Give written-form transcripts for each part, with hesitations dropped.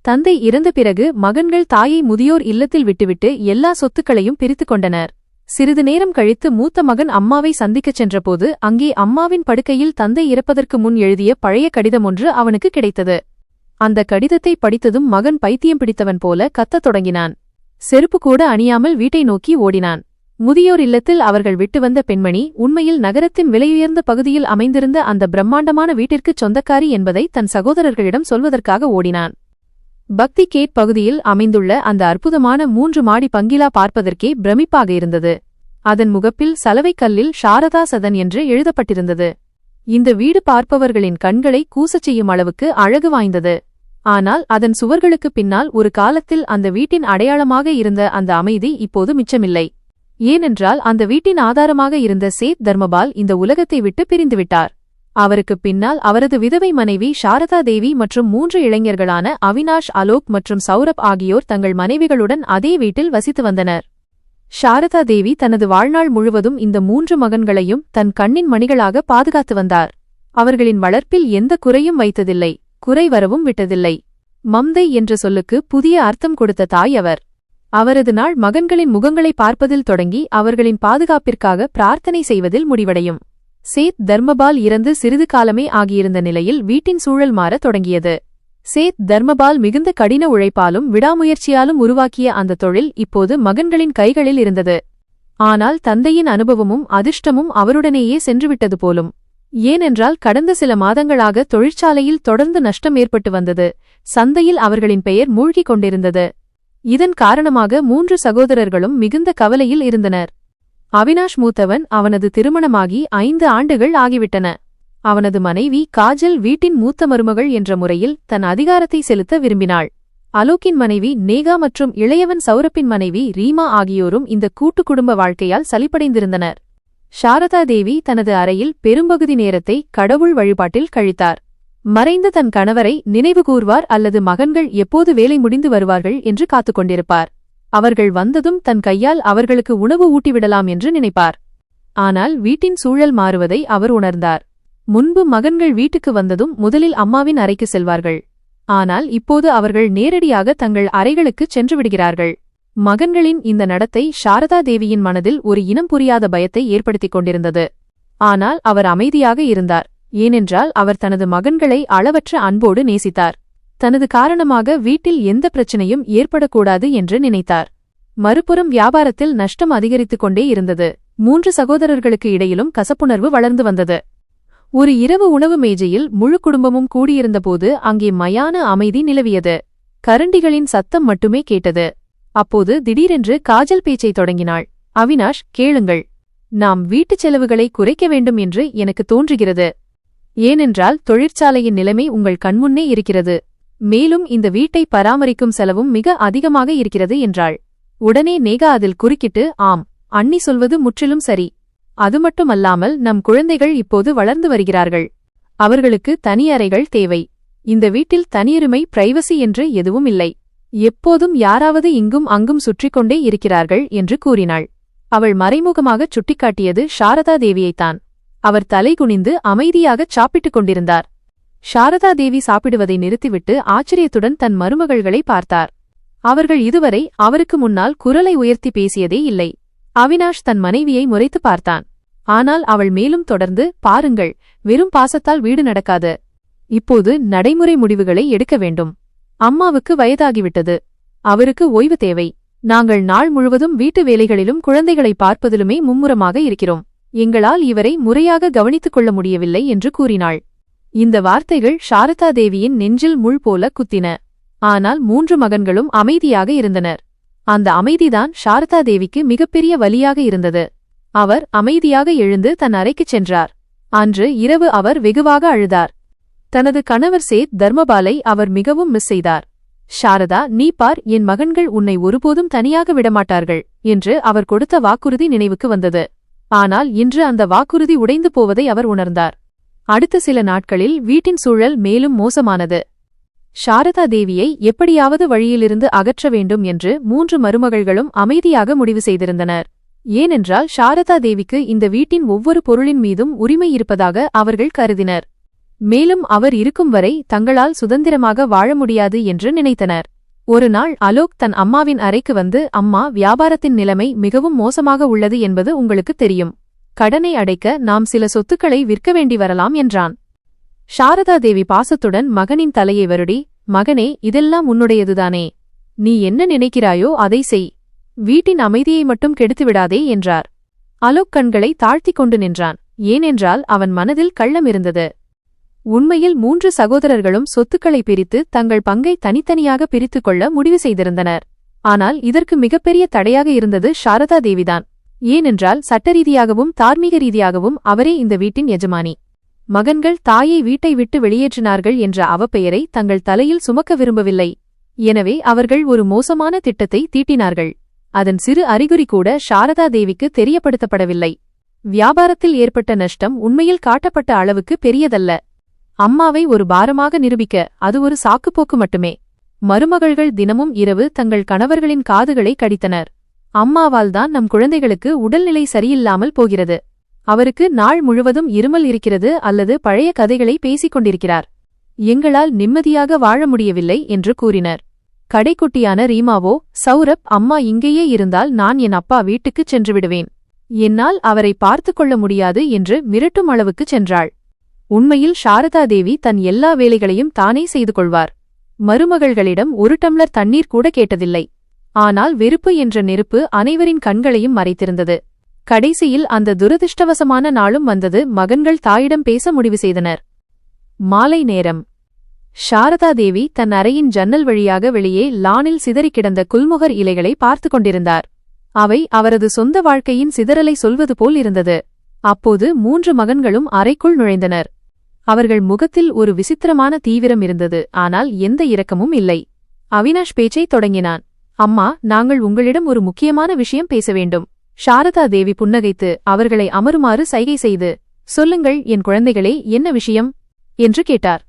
தந்தை இறந்த பிறகு மகன்கள் தாயை முதியோர் இல்லத்தில் விட்டுவிட்டு எல்லா சொத்துக்களையும் பிரித்துக் கொண்டனர். சிறிது நேரம் கழித்து மூத்த மகன் அம்மாவை சந்திக்கச் சென்றபோது அங்கே அம்மாவின் படுக்கையில் தந்தை இறப்பதற்கு முன் எழுதிய பழைய கடிதம் ஒன்று அவனுக்கு கிடைத்தது. அந்த கடிதத்தை படித்ததும் மகன் பைத்தியம் பிடித்தவன் போல கத்தத் தொடங்கினான். செருப்பு கூட அணியாமல் வீட்டை நோக்கி ஓடினான். முதியோர் இல்லத்தில் அவர்கள் விட்டு வந்த பெண்மணி உண்மையில் நகரத்தின் விலையுயர்ந்த பகுதியில் அமைந்திருந்த அந்த பிரம்மாண்டமான வீட்டிற்குச் சொந்தக்காரி என்பதை தன் சகோதரர்களிடம் சொல்வதற்காக ஓடினான். பக்தி கேட் பகுதியில் அமைந்துள்ள அந்த அற்புதமான 3 மாடி பங்களா பார்ப்பதற்கே பிரமிப்பாக இருந்தது. அதன் முகப்பில் சலவைக் கல்லில் சாரதா சதன் என்று எழுதப்பட்டிருந்தது. இந்த வீடு பார்ப்பவர்களின் கண்களை கூசச் செய்யும் அளவுக்கு அழகு வாய்ந்தது. ஆனால் அதன் சுவர்களுக்கு பின்னால் ஒரு காலத்தில் அந்த வீட்டின் அடையாளமாக இருந்த அந்த அமைதி இப்போது மிச்சமில்லை. ஏனென்றால் அந்த வீட்டின் ஆதாரமாக இருந்த சேத் தர்மபால் இந்த உலகத்தை விட்டு பிரிந்துவிட்டார். அவருக்குப் பின்னால் அவரது விதவை மனைவி சாரதா தேவி மற்றும் 3 இளைஞர்களான அவினாஷ், அலோக் மற்றும் சௌரப் ஆகியோர் தங்கள் மனைவிகளுடன் அதே வீட்டில் வசித்து வந்தனர். சாரதா தேவி தனது வாழ்நாள் முழுவதும் இந்த 3 மகன்களையும் தன் கண்ணின் மணிகளாக பாதுகாத்து வந்தார். அவர்களின் வளர்ப்பில் எந்த குறையும் வைத்ததில்லை, குறை வரவும் விட்டதில்லை. மம்தை என்ற சொல்லுக்கு புதிய அர்த்தம் கொடுத்த தாய் அவர். அவரது நாள் மகன்களின் முகங்களை பார்ப்பதில் தொடங்கி அவர்களின் பாதுகாப்பிற்காக பிரார்த்தனை செய்வதில் முடிவடையும். சேத் தர்மபால் இறந்து சிறிது காலமே ஆகியிருந்த நிலையில் வீட்டின் சூழல் மாறத் தொடங்கியது. சேத் தர்மபால் மிகுந்த கடின உழைப்பாலும் விடாமுயற்சியாலும் உருவாக்கிய அந்த தொழில் இப்போது மகன்களின் கைகளில் இருந்தது. ஆனால் தந்தையின் அனுபவமும் அதிர்ஷ்டமும் அவருடனேயே சென்றுவிட்டது போலும். ஏனென்றால் கடந்த சில மாதங்களாக தொழிற்சாலையில் தொடர்ந்து நஷ்டம் ஏற்பட்டு வந்தது. சந்தையில் அவர்களின் பெயர் மூழ்கிக் கொண்டிருந்தது. இதன் காரணமாக 3 சகோதரர்களும் மிகுந்த கவலையில் இருந்தனர். அவினாஷ் மூத்தவன். அவனது திருமணமாகி 5 ஆண்டுகள் ஆகிவிட்டன. அவனது மனைவி காஜல் வீட்டின் மூத்த மருமகள் என்ற முறையில் தன் அதிகாரத்தை செலுத்த விரும்பினாள். அலோக்கின் மனைவி நேகா மற்றும் இளையவன் சௌரப்பின் மனைவி ரீமா ஆகியோரும் இந்த கூட்டு குடும்ப வாழ்க்கையால் சலிப்படைந்திருந்தனர். சாரதா தேவி தனது அறையில் பெரும்பகுதி நேரத்தை கடவுள் வழிபாட்டில் கழித்தார். மறைந்த தன் கணவரை நினைவுகூர்வார் அல்லது மகன்கள் எப்போது வேலை முடிந்து வருவார்கள் என்று காத்துக்கொண்டிருப்பார். அவர்கள் வந்ததும் தன் கையால் அவர்களுக்கு உணவு ஊட்டிவிடலாம் என்று நினைப்பார். ஆனால் வீட்டின் சூழல் மாறுவதை அவர் உணர்ந்தார். முன்பு மகன்கள் வீட்டுக்கு வந்ததும் முதலில் அம்மாவின் அறைக்கு செல்வார்கள். ஆனால் இப்போது அவர்கள் நேரடியாக தங்கள் அறைகளுக்குச் சென்று விடுகிறார்கள். மகன்களின் இந்த நடத்தை சாரதா தேவியின் மனதில் ஒரு இனம் புரியாத பயத்தை ஏற்படுத்திக் கொண்டிருந்தது. ஆனால் அவர் அமைதியாக இருந்தார். ஏனென்றால் அவர் தனது மகன்களை அளவற்ற அன்போடு நேசித்தார். தனது காரணமாக வீட்டில் எந்த பிரச்சனையும் ஏற்படக்கூடாது என்று நினைத்தார். மறுபுறம் வியாபாரத்தில் நஷ்டம் அதிகரித்துக் கொண்டே இருந்தது. 3 சகோதரர்களுக்கு இடையிலும் கசப்புணர்வு வளர்ந்து வந்தது. ஒரு இரவு உணவு மேஜையில் முழு குடும்பமும் கூடியிருந்தபோது அங்கே மயான அமைதி நிலவியது. கரண்டிகளின் சத்தம் மட்டுமே கேட்டது. அப்போது திடீரென்று காஜல் பேச்சை தொடங்கினாள். அவினாஷ், கேளுங்கள். நாம் வீட்டுச் செலவுகளை குறைக்க வேண்டும் என்று எனக்கு தோன்றுகிறது. ஏனென்றால் தொழிற்சாலையின் நிலைமை உங்கள் கண்முன்னே இருக்கிறது. மேலும் இந்த வீட்டை பராமரிக்கும் செலவும் மிக அதிகமாக இருக்கிறது என்றாள். உடனே நேகா அதில் குறுக்கிட்டு, ஆம், அண்ணி சொல்வது முற்றிலும் சரி. அது மட்டுமல்லாமல் நம் குழந்தைகள் இப்போது வளர்ந்து வருகிறார்கள். அவர்களுக்கு தனி அறைகள் தேவை. இந்த வீட்டில் தனியுரிமை, பிரைவசி என்று எதுவும் இல்லை. எப்போதும் யாராவது இங்கும் அங்கும் சுற்றிக்கொண்டே இருக்கிறார்கள் என்று கூறினாள். அவள் மறைமுகமாகச் சுட்டிக்காட்டியது சாரதா தேவியைத்தான். அவர் தலை குனிந்து அமைதியாகச் சாப்பிட்டுக் கொண்டிருந்தார். சாரதா தேவி சாப்பிடுவதை நிறுத்திவிட்டு ஆச்சரியத்துடன் தன் மருமகள்களை பார்த்தார். அவர்கள் இதுவரை அவருக்கு முன்னால் குரலை உயர்த்தி பேசியதே இல்லை. அவினாஷ் தன் மனைவியை முறைத்து பார்த்தான். ஆனால் அவள் மேலும் தொடர்ந்து, பாருங்கள், வெறும் பாசத்தால் வீடு நடக்காது. இப்போது நடைமுறை முடிவுகளை எடுக்க வேண்டும். அம்மாவுக்கு வயதாகிவிட்டது. அவருக்கு ஓய்வு தேவை. நாங்கள் நாள் முழுவதும் வீட்டு வேலைகளிலும் குழந்தைகளை பார்ப்பதிலுமே மும்முரமாக இருக்கிறோம். எங்களால் இவரை முறையாக கவனித்துக் கொள்ள முடியவில்லை என்று கூறினாள். இந்த வார்த்தைகள் சாரதா தேவியின் நெஞ்சில் முள் போல குத்தின. ஆனால் 3 மகன்களும் அமைதியாக இருந்தனர். அந்த அமைதிதான் சாரதா தேவிக்கு மிகப்பெரிய வலியாக இருந்தது. அவர் அமைதியாக எழுந்து தன் அறைக்குச் சென்றார். அன்று இரவு அவர் வெகுவாக அழுதார். தனது கணவர் சேத் தர்மபாலை அவர் மிகவும் மிஸ் செய்தார். சாரதா, நீ பார், என் மகன்கள் உன்னை ஒருபோதும் தனியாக விடமாட்டார்கள் என்று அவர் கொடுத்த வாக்குறுதி நினைவுக்கு வந்தது. ஆனால் இன்று அந்த வாக்குறுதி உடைந்து போவதை அவர் உணர்ந்தார். அடுத்த சில நாட்களில் வீட்டின் சூழல் மேலும் மோசமானது. சாரதா தேவியை எப்படியாவது வழியிலிருந்து அகற்ற வேண்டும் என்று 3 மருமகள்களும் அமைதியாக முடிவு செய்திருந்தனர். ஏனென்றால் சாரதா தேவிக்கு இந்த வீட்டின் ஒவ்வொரு பொருளின் மீதும் உரிமை இருப்பதாக அவர்கள் கருதினர். மேலும் அவர் இருக்கும் வரை தங்களால் சுதந்திரமாக வாழ முடியாது என்று நினைத்தனர். ஒரு நாள் அலோக் தன் அம்மாவின் அறைக்கு வந்து, அம்மா, வியாபாரத்தின் நிலைமை மிகவும் மோசமாக உள்ளது என்பது உங்களுக்கு தெரியும். கடனை அடைக்க நாம் சில சொத்துக்களை விற்க வேண்டி வரலாம் என்றான். சாரதா தேவி பாசத்துடன் மகனின் தலையை வருடி, மகனே, இதெல்லாம் உன்னுடையதுதானே? நீ என்ன நினைக்கிறாயோ அதை செய். வீட்டின் அமைதியை மட்டும் கெடுத்துவிடாதே என்றார். அலோக் கண்களை தாழ்த்திக் கொண்டு நின்றான். ஏனென்றால் அவன் மனதில் கள்ளம் இருந்தது. உண்மையில் 3 சகோதரர்களும் சொத்துக்களை பிரித்து தங்கள் பங்கை தனித்தனியாக பிரித்துக் கொள்ள முடிவு செய்திருந்தனர். ஆனால் இதற்கு மிகப்பெரிய தடையாக இருந்தது சாரதா தேவிதான். ஏனென்றால் சட்டரீதியாகவும் தார்மீக ரீதியாகவும் அவரே இந்த வீட்டின் எஜமானி. மகன்கள் தாயை வீட்டை விட்டு வெளியேற்றினார்கள் என்ற அவப்பெயரை தங்கள் தலையில் சுமக்க விரும்பவில்லை. எனவே அவர்கள் ஒரு மோசமான திட்டத்தை தீட்டினார்கள். அதன் சிறு அறிகுறி கூட சாரதா தேவிக்கு தெரியப்படுத்தப்படவில்லை. வியாபாரத்தில் ஏற்பட்ட நஷ்டம் உண்மையில் காட்டப்பட்ட அளவுக்கு பெரியதல்ல. அம்மாவை ஒரு பாரமாக நிரூபிக்க அது ஒரு சாக்குப்போக்கு மட்டுமே. மருமகள்கள் தினமும் இரவு தங்கள் கணவர்களின் காதுகளை கடித்தனர். அம்மாவால்தான் நம் குழந்தைகளுக்கு உடல்நிலை சரியில்லாமல் போகிறது. அவருக்கு நாள் முழுவதும் இருமல் இருக்கிறது அல்லது பழைய கதைகளை பேசிக் கொண்டிருக்கிறார். எங்களால் நிம்மதியாக வாழ முடியவில்லை என்று கூறினர். கடைக்குட்டியான ரீமாவோ, சௌரப், அம்மா இங்கேயே இருந்தால் நான் என் அப்பா வீட்டுக்குச் சென்றுவிடுவேன். என்னால் அவரை பார்த்துக் கொள்ள முடியாது என்று மிரட்டும் அளவுக்குச் சென்றாள். உண்மையில் சாரதா தேவி தன் எல்லா வேலைகளையும் தானே செய்து கொள்வார். மருமகள்களிடம் ஒரு டம்ளர் தண்ணீர் கூட கேட்டதில்லை. ஆனால் வெறுப்பு என்ற நெருப்பு அனைவரின் கண்களையும் மறைத்திருந்தது. கடைசியில் அந்த துரதிர்ஷ்டவசமான நாளும் வந்தது. மகன்கள் தாயிடம் பேச முடிவு செய்தனர். மாலை நேரம். சாரதா தேவி தன் அறையின் ஜன்னல் வழியாக வெளியே லானில் சிதறிக் கிடந்த குல்முகர் இலைகளை பார்த்து கொண்டிருந்தார். அவை அவரது சொந்த வாழ்க்கையின் சிதறலை சொல்வது போல் இருந்தது. அப்போது 3 மகன்களும் அறைக்குள் நுழைந்தனர். அவர்கள் முகத்தில் ஒரு விசித்திரமான தீவிரம் இருந்தது. ஆனால் எந்த இரக்கமும் இல்லை. அவினாஷ் பேச்சை தொடங்கினான். அம்மா, நாங்கள் உங்களிடம் ஒரு முக்கியமான விஷயம் பேச வேண்டும். சாரதா தேவி புன்னகைத்து அவர்களை அமருமாறு சைகை செய்து, சொல்லுங்கள் என் குழந்தைகளே, என்ன விஷயம் என்று கேட்டார்.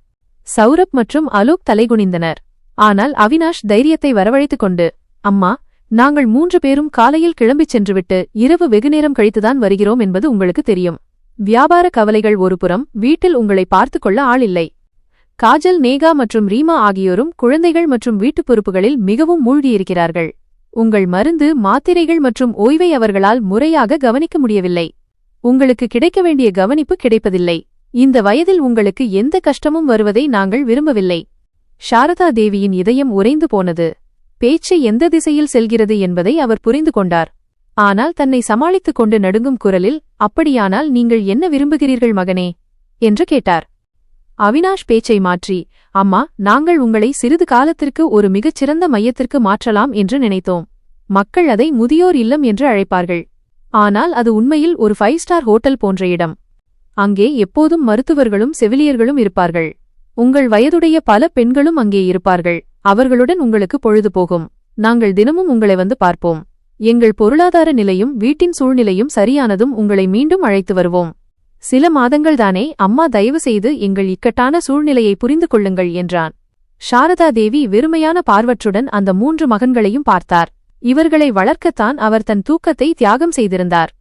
சௌரப் மற்றும் அலோக் தலைகுனிந்தனர். ஆனால் அவினாஷ் தைரியத்தை வரவழைத்துக் கொண்டு, அம்மா, நாங்கள் 3 பேரும் காலையில் கிளம்பிச் சென்றுவிட்டு இரவு வெகுநேரம் கழித்துதான் வருகிறோம் என்பது உங்களுக்கு தெரியும். வியாபார கவலைகள் ஒருபுறம், வீட்டில் உங்களை பார்த்துக் கொள்ள ஆளில்லை. காஜல், நேகா மற்றும் ரீமா ஆகியோரும் குழந்தைகள் மற்றும் வீட்டுப் பொறுப்புகளில் மிகவும் மூழ்கியிருக்கிறார்கள். உங்கள் மருந்து, மாத்திரைகள் மற்றும் ஓய்வை அவர்களால் முறையாக கவனிக்க முடியவில்லை. உங்களுக்கு கிடைக்க வேண்டிய கவனிப்பு கிடைப்பதில்லை. இந்த வயதில் உங்களுக்கு எந்த கஷ்டமும் வருவதை நாங்கள் விரும்பவில்லை. சாரதா தேவியின் இதயம் உறைந்து போனது. பேச்சு எந்த திசையில் செல்கிறது என்பதை அவர் புரிந்து கொண்டார். ஆனால் தன்னை சமாளித்துக் கொண்டு நடுங்கும் குரலில், அப்படியானால் நீங்கள் என்ன விரும்புகிறீர்கள் மகனே என்று கேட்டார். அவினாஷ் பேச்சை மாற்றி, அம்மா, நாங்கள் உங்களை சிறிது காலத்திற்கு ஒரு மிகச்சிறந்த மையத்திற்கு மாற்றலாம் என்று நினைத்தோம். மக்கள் அதை முதியோர் இல்லம் என்று அழைப்பார்கள். ஆனால் அது உண்மையில் ஒரு 5 ஸ்டார் ஹோட்டல் போன்ற இடம். அங்கே எப்போதும் மருத்துவர்களும் செவிலியர்களும் இருப்பார்கள். உங்கள் வயதுடைய பல பெண்களும் அங்கே இருப்பார்கள். அவர்களுடன் உங்களுக்கு பொழுது போகும். நாங்கள் தினமும் உங்களை வந்து பார்ப்போம். எங்கள் பொருளாதார நிலையும் வீட்டின் சூழ்நிலையும் சரியானதும் உங்களை மீண்டும் அழைத்து வருவோம். சில மாதங்கள்தானே அம்மா, தயவு செய்து எங்கள் இக்கட்டான சூழ்நிலையை புரிந்து கொள்ளுங்கள் என்றான். சாரதா தேவி வெறுமையான பார்வற்றுடன் அந்த 3 மகன்களையும் பார்த்தார். இவர்களை வளர்க்கத்தான் அவர் தன் தூக்கத்தை தியாகம் செய்திருந்தார்.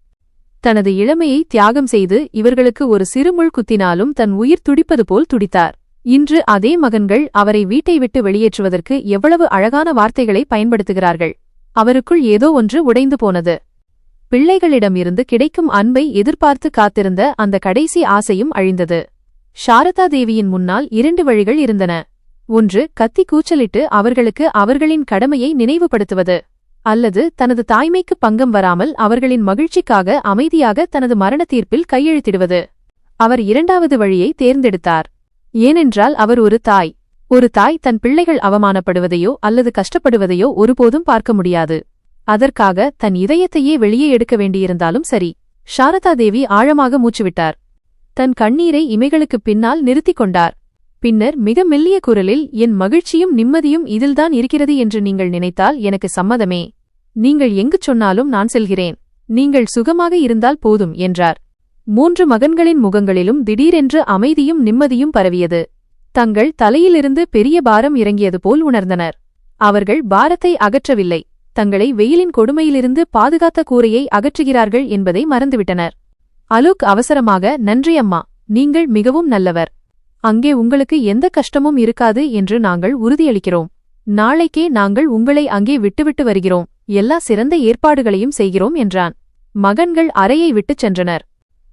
தனது இளமையை தியாகம் செய்து இவர்களுக்கு ஒரு சிறுமுள் குத்தினாலும் தன் உயிர் துடிப்பது போல் துடித்தார். இன்று அதே மகன்கள் அவரை வீட்டை விட்டு வெளியேற்றுவதற்கு எவ்வளவு அழகான வார்த்தைகளை பயன்படுத்துகிறார்கள். அவருக்குள் ஏதோ ஒன்று உடைந்து போனது. பிள்ளைகளிடமிருந்து கிடைக்கும் அன்பை எதிர்பார்த்து காத்திருந்த அந்த கடைசி ஆசையும் அழிந்தது. சாரதா தேவியின் முன்னால் 2 வழிகள் இருந்தன. ஒன்று, கத்தி கூச்சலிட்டு அவர்களுக்கு அவர்களின் கடமையை நினைவுபடுத்துவது. அல்லது தனது தாய்மைக்கு பங்கம் வராமல் அவர்களின் மகிழ்ச்சிக்காக அமைதியாக தனது மரண தீர்ப்பில் கையெழுத்திடுவது. அவர் 2வது வழியை தேர்ந்தெடுத்தார். ஏனென்றால் அவர் ஒரு தாய். ஒரு தாய் தன் பிள்ளைகள் அவமானப்படுவதையோ அல்லது கஷ்டப்படுவதையோ ஒருபோதும் பார்க்க முடியாது. அதற்காக தன் இதயத்தையே வெளியே எடுக்க வேண்டியிருந்தாலும் சரி. சாரதா தேவி ஆழமாக மூச்சுவிட்டார். தன் கண்ணீரை இமைகளுக்குப் பின்னால் நிறுத்திக் கொண்டார். பின்னர் மிக மெல்லிய குரலில், என் மகிழ்ச்சியும் நிம்மதியும் இதில்தான் இருக்கிறது என்று நீங்கள் நினைத்தால் எனக்கு சம்மதமே. நீங்கள் எங்கு சொன்னாலும் நான் செல்கிறேன். நீங்கள் சுகமாக இருந்தால் போதும் என்றார். 3 மகன்களின் முகங்களிலும் திடீரென்று அமைதியும் நிம்மதியும் பரவியது. தங்கள் தலையிலிருந்து பெரிய பாரம் இறங்கியது போல் உணர்ந்தனர். அவர்கள் பாரத்தை அகற்றவில்லை, தங்களை வெயிலின் கொடுமையிலிருந்து பாதுகாத்த கூரையை அகற்றுகிறார்கள் என்பதை மறந்துவிட்டனர். அலோக் அவசரமாக, நன்றி அம்மா, நீங்கள் மிகவும் நல்லவர். அங்கே உங்களுக்கு எந்த கஷ்டமும் இருக்காது என்று நாங்கள் உறுதியளிக்கிறோம். நாளைக்கே நாங்கள் உங்களை அங்கே விட்டுவிட்டு வருகிறோம். எல்லா சிறந்த ஏற்பாடுகளையும் செய்கிறோம் என்றான். மகன்கள் அறையை விட்டுச் சென்றனர்.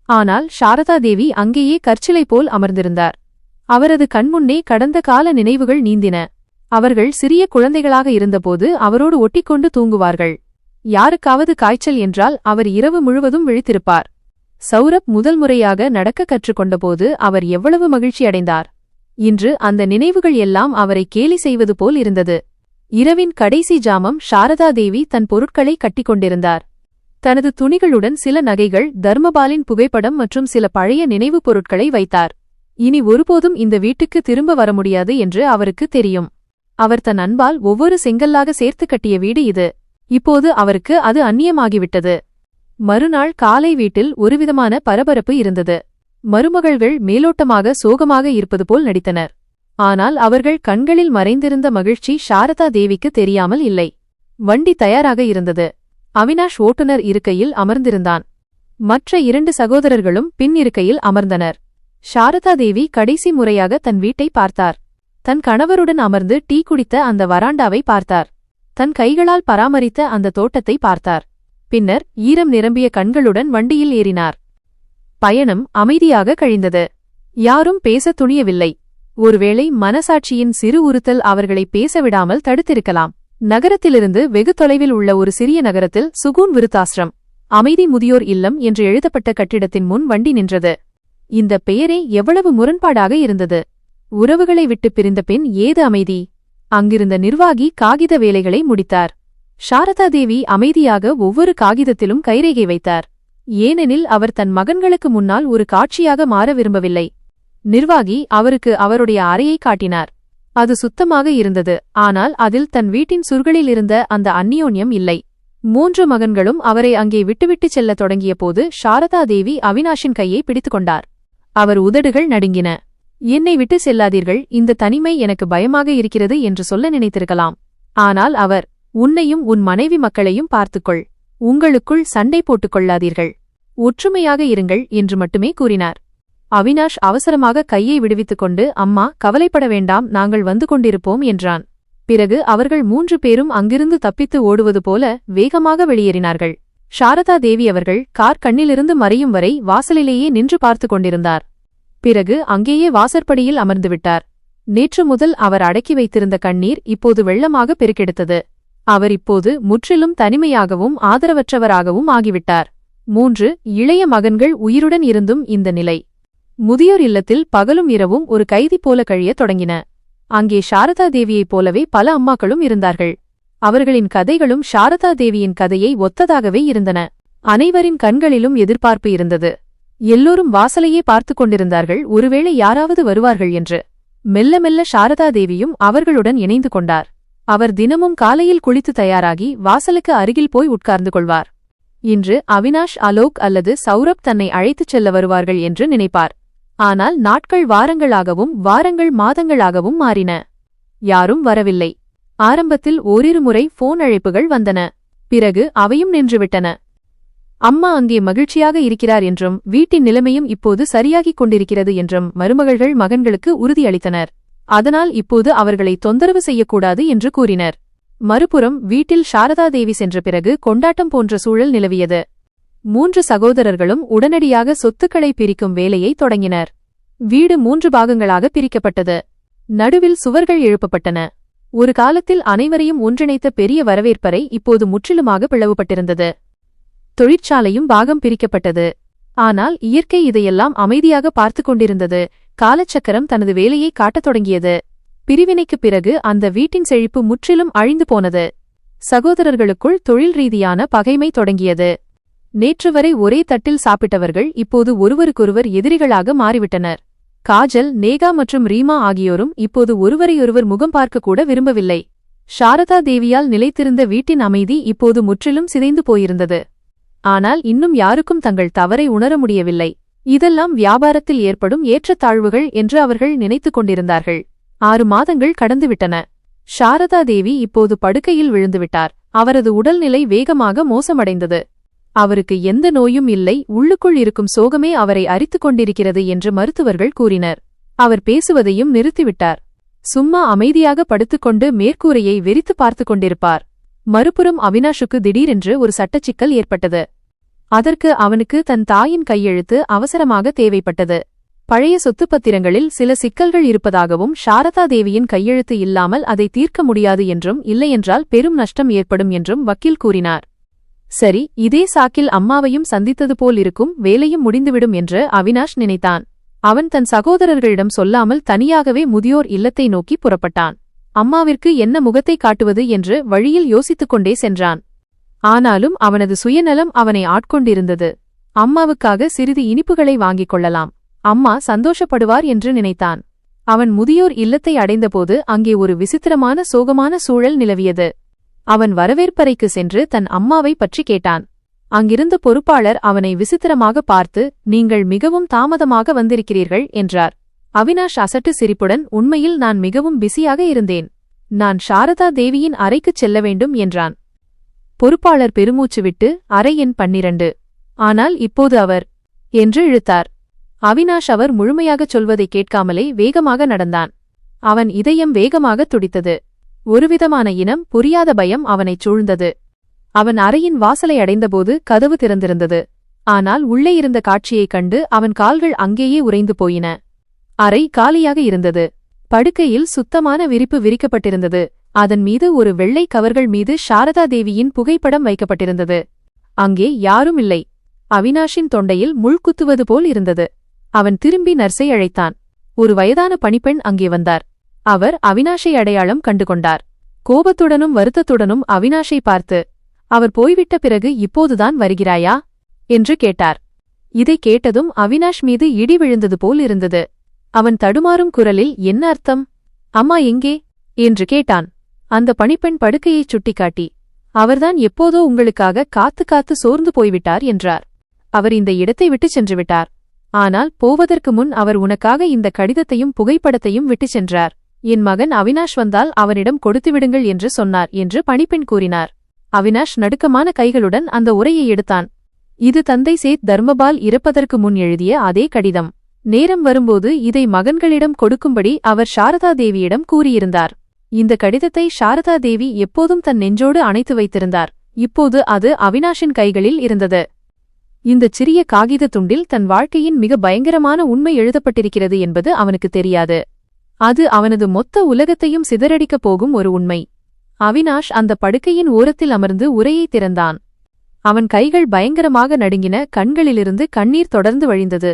ஆனால் சாரதாதேவி அங்கேயே கற்சிலை போல் அமர்ந்திருந்தார். அவரது கண்முன்னே கடந்த கால நினைவுகள் நீந்தின. அவர்கள் சிறிய குழந்தைகளாக இருந்தபோது அவரோடு ஒட்டிக்கொண்டு தூங்குவார்கள். யாருக்காவது காய்ச்சல் என்றால் அவர் இரவு முழுவதும் விழித்திருப்பார். சௌரப் முதல் முறையாக நடக்க கற்றுக்கொண்டபோது அவர் எவ்வளவு மகிழ்ச்சியடைந்தார். இன்று அந்த நினைவுகள் எல்லாம் அவரை கேலி செய்வது போல் இருந்தது. இரவின் கடைசி ஜாமம் சாரதாதேவி தன் பொருட்களை கட்டிக்கொண்டிருந்தார். தனது துணிகளுடன் சில நகைகள், தர்மபாலின் புகைப்படம் மற்றும் சில பழைய நினைவுப் பொருட்களை வைத்தார். இனி ஒருபோதும் இந்த வீட்டுக்கு திரும்ப வர முடியாது என்று அவருக்கு தெரியும். அவர் தன் அன்பால் ஒவ்வொரு செங்கல்லாக சேர்த்து கட்டிய வீடு இது. இப்போது அவருக்கு அது அந்நியமாகிவிட்டது. மறுநாள் காலை வீட்டில் ஒருவிதமான பரபரப்பு இருந்தது. மருமகள்கள் மேலோட்டமாக சோகமாக இருப்பது போல் நடித்தனர். ஆனால் அவர்கள் கண்களில் மறைந்திருந்த மகிழ்ச்சி சாரதா தேவிக்கு தெரியாமல் இல்லை. வண்டி தயாராக இருந்தது. அவினாஷ் ஓட்டுநர் இருக்கையில் அமர்ந்திருந்தான். மற்ற 2 சகோதரர்களும் பின் இருக்கையில் அமர்ந்தனர். சாரதா தேவி கடைசி முறையாக தன் வீட்டை பார்த்தார். தன் கணவருடன் அமர்ந்து டீ குடித்த அந்த வராண்டாவை பார்த்தார். தன் கைகளால் பராமரித்த அந்த தோட்டத்தை பார்த்தார். பின்னர் ஈரம் நிரம்பிய கண்களுடன் வண்டியில் ஏறினார். பயணம் அமைதியாக கழிந்தது. யாரும் பேச துணியவில்லை. ஒருவேளை மனசாட்சியின் சிறு உறுத்தல் அவர்களை பேசவிடாமல் தடுத்திருக்கலாம். நகரத்திலிருந்து வெகு தொலைவில் உள்ள ஒரு சிறிய நகரத்தில் சுகூன் விருத்தாசிரம், அமைதி முதியோர் இல்லம் என்று எழுதப்பட்ட கட்டிடத்தின் முன் வண்டி நின்றது. இந்த பெயரே எவ்வளவு முரண்பாடாக இருந்தது. உறவுகளை விட்டு பிரிந்த பின் ஏது அமைதி? அங்கிருந்த நிர்வாகி காகித வேலைகளை முடித்தார். சாரதாதேவி அமைதியாக ஒவ்வொரு காகிதத்திலும் கைரேகை வைத்தார். ஏனெனில் அவர் தன் மகன்களுக்கு முன்னால் ஒரு காட்சியாக மாற விரும்பவில்லை. நிர்வாகி அவருக்கு அவருடைய அறையை காட்டினார். அது சுத்தமாக இருந்தது. ஆனால் அதில் தன் வீட்டின் சுர்களில் இருந்த அந்த அந்நியோன்யம் இல்லை. 3 மகன்களும் அவரை அங்கே விட்டுவிட்டுச் செல்லத் தொடங்கிய போது சாரதாதேவி அவினாஷின் கையை பிடித்துக்கொண்டார். அவர் உதடுகள் நடுங்கின. என்னை விட்டு செல்லாதீர்கள், இந்த தனிமை எனக்கு பயமாக இருக்கிறது என்று சொல்ல நினைத்திருக்கலாம். ஆனால் அவர், உன்னையும் உன் மனைவி மக்களையும் பார்த்துக்கொள், உங்களுக்குள் சண்டை போட்டுக் கொள்ளாதீர்கள், ஒற்றுமையாக இருங்கள் என்று மட்டுமே கூறினார். அவினாஷ் அவசரமாக கையை விடுவித்துக் கொண்டு, அம்மா கவலைப்பட வேண்டாம், நாங்கள் வந்து கொண்டிருப்போம் என்றான். பிறகு அவர்கள் 3 பேரும் அங்கிருந்து தப்பித்து ஓடுவது போல வேகமாக வெளியேறினார்கள். சாரதா தேவி அவர்கள் கார் கண்ணிலிருந்து மறையும் வரை வாசலிலேயே நின்று பார்த்து கொண்டிருந்தார். பிறகு அங்கேயே வாசற்படியில் அமர்ந்துவிட்டார். நேற்று முதல் அவர் அடக்கி வைத்திருந்த கண்ணீர் இப்போது வெள்ளமாக பெருக்கெடுத்தது. அவர் இப்போது முற்றிலும் தனிமையாகவும் ஆதரவற்றவராகவும் ஆகிவிட்டார். 3 இளைய மகன்கள் உயிருடன் இருந்தும் இந்த நிலை. முதியோர் இல்லத்தில் பகலும் இரவும் ஒரு கைதி போல கழியத் தொடங்கின. அங்கே சாரதா தேவியைப் போலவே பல அம்மாக்களும் இருந்தார்கள். அவர்களின் கதைகளும் சாரதா தேவியின் கதையை ஒத்ததாகவே இருந்தன. அனைவரின் கண்களிலும் எதிர்பார்ப்பு இருந்தது. எல்லோரும் வாசலையே பார்த்து கொண்டிருந்தார்கள், ஒருவேளை யாராவது வருவார்கள் என்று. மெல்ல மெல்ல சாரதா தேவியும் அவர்களுடன் இணைந்து கொண்டார். அவர் தினமும் காலையில் குளித்து தயாராகி வாசலுக்கு அருகில் போய் உட்கார்ந்து கொள்வார். இன்று அவினாஷ், அலோக் அல்லது சௌரப் தன்னை அழைத்துச் செல்ல வருவார்கள் என்று நினைப்பார். ஆனால் நாட்கள் வாரங்களாகவும் வாரங்கள் மாதங்களாகவும் மாறின. யாரும் வரவில்லை. ஆரம்பத்தில் ஓரிரு முறை போன் அழைப்புகள் வந்தன. பிறகு அவையும் நின்றுவிட்டன. அம்மா அங்கே மகிழ்ச்சியாக இருக்கிறார் என்றும் வீட்டின் நிலைமையும் இப்போது சரியாகிக் கொண்டிருக்கிறது என்றும் மருமகள்கள் மகன்களுக்கு உறுதியளித்தனர். அதனால் இப்போது அவர்களை தொந்தரவு செய்யக்கூடாது என்று கூறினர். மறுபுறம் வீட்டில் சாரதாதேவி சென்ற பிறகு கொண்டாட்டம் போன்ற சூழல் நிலவியது. 3 சகோதரர்களும் உடனடியாக சொத்துக்களை பிரிக்கும் வேலையை தொடங்கினர். வீடு 3 பாகங்களாக பிரிக்கப்பட்டது. நடுவில் சுவர்கள் எழுப்பப்பட்டன. ஒரு காலத்தில் அனைவரையும் ஒன்றிணைத்த பெரிய வரவேற்பறை இப்போது முற்றிலுமாக பிளவுபட்டிருந்தது. தொழிற்சாலையும் பாகம் பிரிக்கப்பட்டது. ஆனால் இயற்கை இதையெல்லாம் அமைதியாக பார்த்துக் கொண்டிருந்தது. காலச்சக்கரம் தனது வேலையை காட்டத் தொடங்கியது. பிரிவினைக்குப் பிறகு அந்த வீட்டின் செழிப்பு முற்றிலும் அழிந்து போனது. சகோதரர்களுக்குள் தொழில் ரீதியான பகைமை தொடங்கியது. நேற்று வரை ஒரே தட்டில் சாப்பிட்டவர்கள் இப்போது ஒருவருக்கொருவர் எதிரிகளாக மாறிவிட்டனர். காஜல், நேகா மற்றும் ரீமா ஆகியோரும் இப்போது ஒருவரையொருவர் முகம் பார்க்க கூட விரும்பவில்லை. சாரதா தேவியால் நிலைத்திருந்த வீட்டின் அமைதி இப்போது முற்றிலும் சிதைந்து போயிருந்தது. ஆனால் இன்னும் யாருக்கும் தங்கள் தவறை உணர முடியவில்லை. இதெல்லாம் வியாபாரத்தில் ஏற்படும் ஏற்றத்தாழ்வுகள் என்று அவர்கள் நினைத்துக் கொண்டிருந்தார்கள். 6 மாதங்கள் கடந்துவிட்டன. சாரதா தேவி இப்போது படுக்கையில் விழுந்துவிட்டார். அவரது உடல்நிலை வேகமாக மோசமடைந்தது. அவருக்கு எந்த நோயும் இல்லை, உள்ளுக்குள் இருக்கும் சோகமே அவரை அரித்துக் கொண்டிருக்கிறது என்று மருத்துவர்கள் கூறினர். அவர் பேசுவதையும் நிறுத்திவிட்டார். சும்மா அமைதியாக படுத்துக்கொண்டு மேற்கூரையை வெறித்து பார்த்து கொண்டிருப்பார். மறுபுறம் அவினாஷுக்கு திடீரென்று ஒரு சட்டச்சிக்கல் ஏற்பட்டது. அதற்கு அவனுக்கு தன் தாயின் கையெழுத்து அவசரமாக தேவைப்பட்டது. பழைய சொத்துப்பத்திரங்களில் சில சிக்கல்கள் இருப்பதாகவும் சாரதா தேவியின் கையெழுத்து இல்லாமல் அதை தீர்க்க முடியாது என்றும் இல்லையென்றால் பெரும் நஷ்டம் ஏற்படும் என்றும் வக்கீல் கூறினார். சரி, இதே சாக்கில் அம்மாவையும் சந்தித்தது போல் இருக்கும், வேலையும் முடிந்துவிடும் என்று அவினாஷ் நினைத்தான். அவன் தன் சகோதரர்களிடம் சொல்லாமல் தனியாகவே முதியோர் இல்லத்தை நோக்கி புறப்பட்டான். அம்மாவிற்கு என்ன முகத்தை காட்டுவது என்று வழியில் யோசித்துக் கொண்டே சென்றான். ஆனாலும் அவனது சுயநலம் அவனை ஆட்கொண்டிருந்தது. அம்மாவுக்காக சிறிது இனிப்புகளை வாங்கிக் கொள்ளலாம், அம்மா சந்தோஷப்படுவார் என்று நினைத்தான். அவன் முதியோர் இல்லத்தை அடைந்தபோது அங்கே ஒரு விசித்திரமான சோகமான சூழல் நிலவியது. அவன் வரவேற்பறைக்கு சென்று தன் அம்மாவை பற்றி கேட்டான். அங்கிருந்த பொறுப்பாளர் அவனை விசித்திரமாக பார்த்து, நீங்கள் மிகவும் தாமதமாக வந்திருக்கிறீர்கள் என்றார். அவினாஷ் அசட்டு சிரிப்புடன், உண்மையில் நான் மிகவும் பிஸியாக இருந்தேன், நான் சாரதா தேவியின் அறைக்குச் செல்ல வேண்டும் என்றான். பொறுப்பாளர் பெருமூச்சு விட்டு, அறை எண் 12. ஆனால் இப்போது அவர் என்று இழுத்தார். அவினாஷ் அவர் முழுமையாகச் சொல்வதை கேட்காமலே வேகமாக நடந்தான். அவன் இதயம் வேகமாக துடித்தது. ஒருவிதமான இனம் புரியாத பயம் அவனைச் சூழ்ந்தது. அவன் அறையின் வாசலை அடைந்தபோது கதவு திறந்திருந்தது. ஆனால் உள்ளே இருந்த காட்சியைக் கண்டு அவன் கால்கள் அங்கேயே உறைந்து போயின. அறை காலியாக இருந்தது. படுக்கையில் சுத்தமான விரிப்பு விரிக்கப்பட்டிருந்தது. அதன் மீது ஒரு வெள்ளை கவர்கள் மீது சாரதா தேவியின் புகைப்படம் வைக்கப்பட்டிருந்தது. அங்கே யாரும் இல்லை. அவினாஷின் தொண்டையில் முள் குத்துவது போல் இருந்தது. அவன் திரும்பி நர்ஸை அழைத்தான். ஒரு வயதான பணிப்பெண் அங்கே வந்தார். அவர் அவினாஷை அடையாளம் கண்டுகொண்டார். கோபத்துடனும் வருத்தத்துடனும் அவினாஷை பார்த்து, அவர் போய்விட்ட பிறகு இப்போதுதான் வருகிறாயா என்று கேட்டார். இதை கேட்டதும் அவினாஷ் மீது இடி விழுந்தது போல் இருந்தது. அவன் தடுமாறும் குரலில், என்ன அர்த்தம், அம்மா எங்கே என்று கேட்டான். அந்த பணிப்பெண் படுக்கையைச் சுட்டிக்காட்டி, அவர்தான் எப்போதோ உங்களுக்காக காத்து காத்து சோர்ந்து போய்விட்டார் என்றார். அவர் இந்த இடத்தை விட்டுச் சென்று விட்டார். ஆனால் போவதற்கு முன் அவர் உனக்காக இந்த கடிதத்தையும் புகைப்படத்தையும் விட்டுச் சென்றார். என் மகன் அவினாஷ் வந்தால் அவனிடம் கொடுத்துவிடுங்கள் என்று சொன்னார் என்று பணிப்பெண் கூறினார். அவினாஷ் நடுக்கமான கைகளுடன் அந்த உரையை எடுத்தான். இது தந்தை சேத் தர்மபால் இறப்பதற்கு முன் எழுதிய அதே கடிதம். நேரம் வரும்போது இதை மகன்களிடம் கொடுக்கும்படி அவர் சாரதா தேவியிடம் கூறியிருந்தார். இந்த கடிதத்தை சாரதா தேவி எப்போதும் தன் நெஞ்சோடு அணைத்து வைத்திருந்தார். இப்போது அது அவினாஷின் கைகளில் இருந்தது. இந்தச் சிறிய காகித துண்டில் தன் வாழ்க்கையின் மிக பயங்கரமான உண்மை எழுதப்பட்டிருக்கிறது என்பது அவனுக்கு தெரியாது. அது அவனது மொத்த உலகத்தையும் சிதறடிக்கப் போகும் ஒரு உண்மை. அவினாஷ் அந்த படுக்கையின் ஓரத்தில் அமர்ந்து உரையை திறந்தான். அவன் கைகள் பயங்கரமாக நடுங்கின. கண்களிலிருந்து கண்ணீர் தொடர்ந்து வழிந்தது.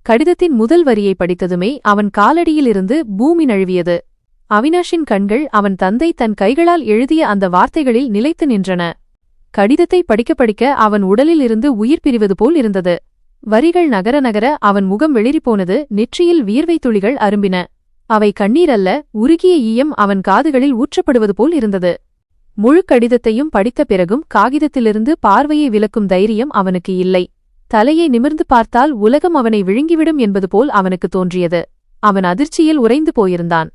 கடிதத்தின் முதல் வரியை படித்ததுமே அவன் காலடியிலிருந்து பூமி நழுவியது. அவினாஷின் கண்கள் அவன் தந்தை தன் கைகளால் எழுதிய அந்த வார்த்தைகளில் நிலைத்து நின்றன. கடிதத்தை படிக்க படிக்க அவன் உடலில் இருந்து உயிர் பிரிவது போல் இருந்தது. வரிகள் நகர நகர அவன் முகம் வெளிறிப்போனது. நெற்றியில் வியர்வை துளிகள் அரும்பின. அவை கண்ணீர் அல்ல, உருகிய ஈயம் அவன் காதுகளில் ஊற்றப்படுவது போல் இருந்தது. முழு கடிதத்தையும் படித்த பிறகும் காகிதத்திலிருந்து பார்வையை விலக்கும் தைரியம் அவனுக்கு இல்லை. தலையை நிமிர்ந்து பார்த்தால் உலகம் அவனை விழுங்கிவிடும் என்பது போல் அவனுக்கு தோன்றியது. அவன் அதிர்ச்சியில் உறைந்து போயிருந்தான்.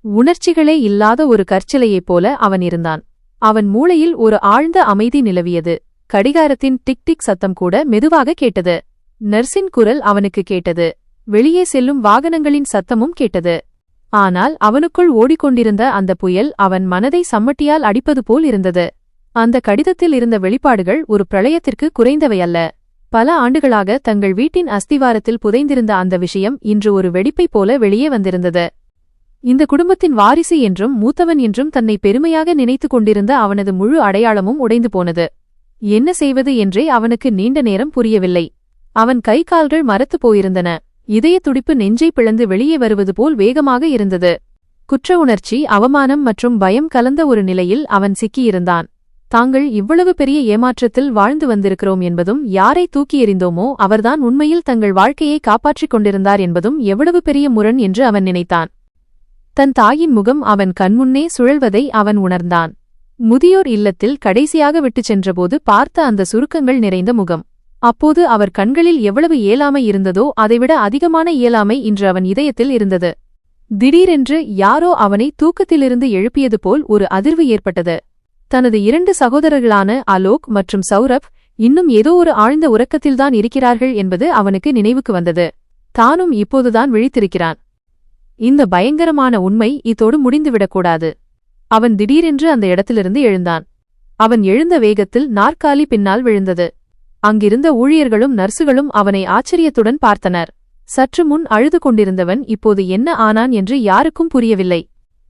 உணர்ச்சிகளே இல்லாத ஒரு கற்சிலையைப் போல அவன் இருந்தான். அவன் மூளையில் ஒரு ஆழ்ந்த அமைதி நிலவியது. கடிகாரத்தின் டிக் டிக் சத்தம் கூட மெதுவாக கேட்டது. நர்ஸின் குரல் அவனுக்கு கேட்டது. வெளியே செல்லும் வாகனங்களின் சத்தமும் கேட்டது. ஆனால் அவனுக்குள் ஓடிக்கொண்டிருந்த அந்த புயல் அவன் மனதை சம்மட்டியால் அடிப்பது போல் இருந்தது. அந்த கடிதத்தில் இருந்த வெளிப்பாடுகள் ஒரு பிரளயத்திற்கு குறைந்தவையல்ல. பல ஆண்டுகளாக தங்கள் வீட்டின் அஸ்திவாரத்தில் புதைந்திருந்த அந்த விஷயம் இன்று ஒரு வெடிப்பைப் போல வெளியே வந்திருந்தது. இந்த குடும்பத்தின் வாரிசு என்றும் மூத்தவன் என்றும் தன்னை பெருமையாக நினைத்துக் கொண்டிருந்த அவனது முழு அடையாளமும் உடைந்து போனது. என்ன செய்வது என்றே அவனுக்கு நீண்ட நேரம் புரியவில்லை. அவன் கை கால்கள் மரத்துப் போயிருந்தன. இதய துடிப்பு நெஞ்சை பிளந்து வெளியே வருவது போல் வேகமாக இருந்தது. குற்ற உணர்ச்சி, அவமானம் மற்றும் பயம் கலந்த ஒரு நிலையில் அவன் சிக்கியிருந்தான். தாங்கள் இவ்வளவு பெரிய ஏமாற்றத்தில் வாழ்ந்து வந்திருக்கிறோம் என்பதும், யாரை தூக்கி எறிந்தோமோ அவர்தான் உண்மையில் தங்கள் வாழ்க்கையை காப்பாற்றிக் கொண்டிருந்தார் என்பதும் எவ்வளவு பெரிய முரண் என்று அவன் நினைத்தான். தன் தாயின் முகம் அவன் கண்முன்னே சுழல்வதை அவன் உணர்ந்தான். முதியோர் இல்லத்தில் கடைசியாக விட்டுச் சென்றபோது பார்த்த அந்த சுருக்கங்கள் நிறைந்த முகம். அப்போது அவர் கண்களில் எவ்வளவு இயலாமை இருந்ததோ அதைவிட அதிகமான இயலாமை இன்று அவன் இதயத்தில் இருந்தது. திடீரென்று யாரோ அவனை தூக்கத்திலிருந்து எழுப்பியது போல் ஒரு அதிர்வு ஏற்பட்டது. தனது 2 சகோதரர்களான அலோக் மற்றும் சௌரப் இன்னும் ஏதோ ஒரு ஆழ்ந்த உறக்கத்தில்தான் இருக்கிறார்கள் என்பது அவனுக்கு நினைவுக்கு வந்தது. தானும் இப்போதுதான் விழித்திருக்கிறான். இந்த பயங்கரமான உண்மை இதோடு முடிந்துவிடக்கூடாது. அவன் திடீரென்று அந்த இடத்திலிருந்து எழுந்தான். அவன் எழுந்த வேகத்தில் நாற்காலி பின்னால் விழுந்தது. அங்கிருந்த ஊழியர்களும் நர்சுகளும் அவனை ஆச்சரியத்துடன் பார்த்தனர். சற்று முன் அழுது கொண்டிருந்தவன் இப்போது என்ன ஆனான் என்று யாருக்கும் புரியவில்லை.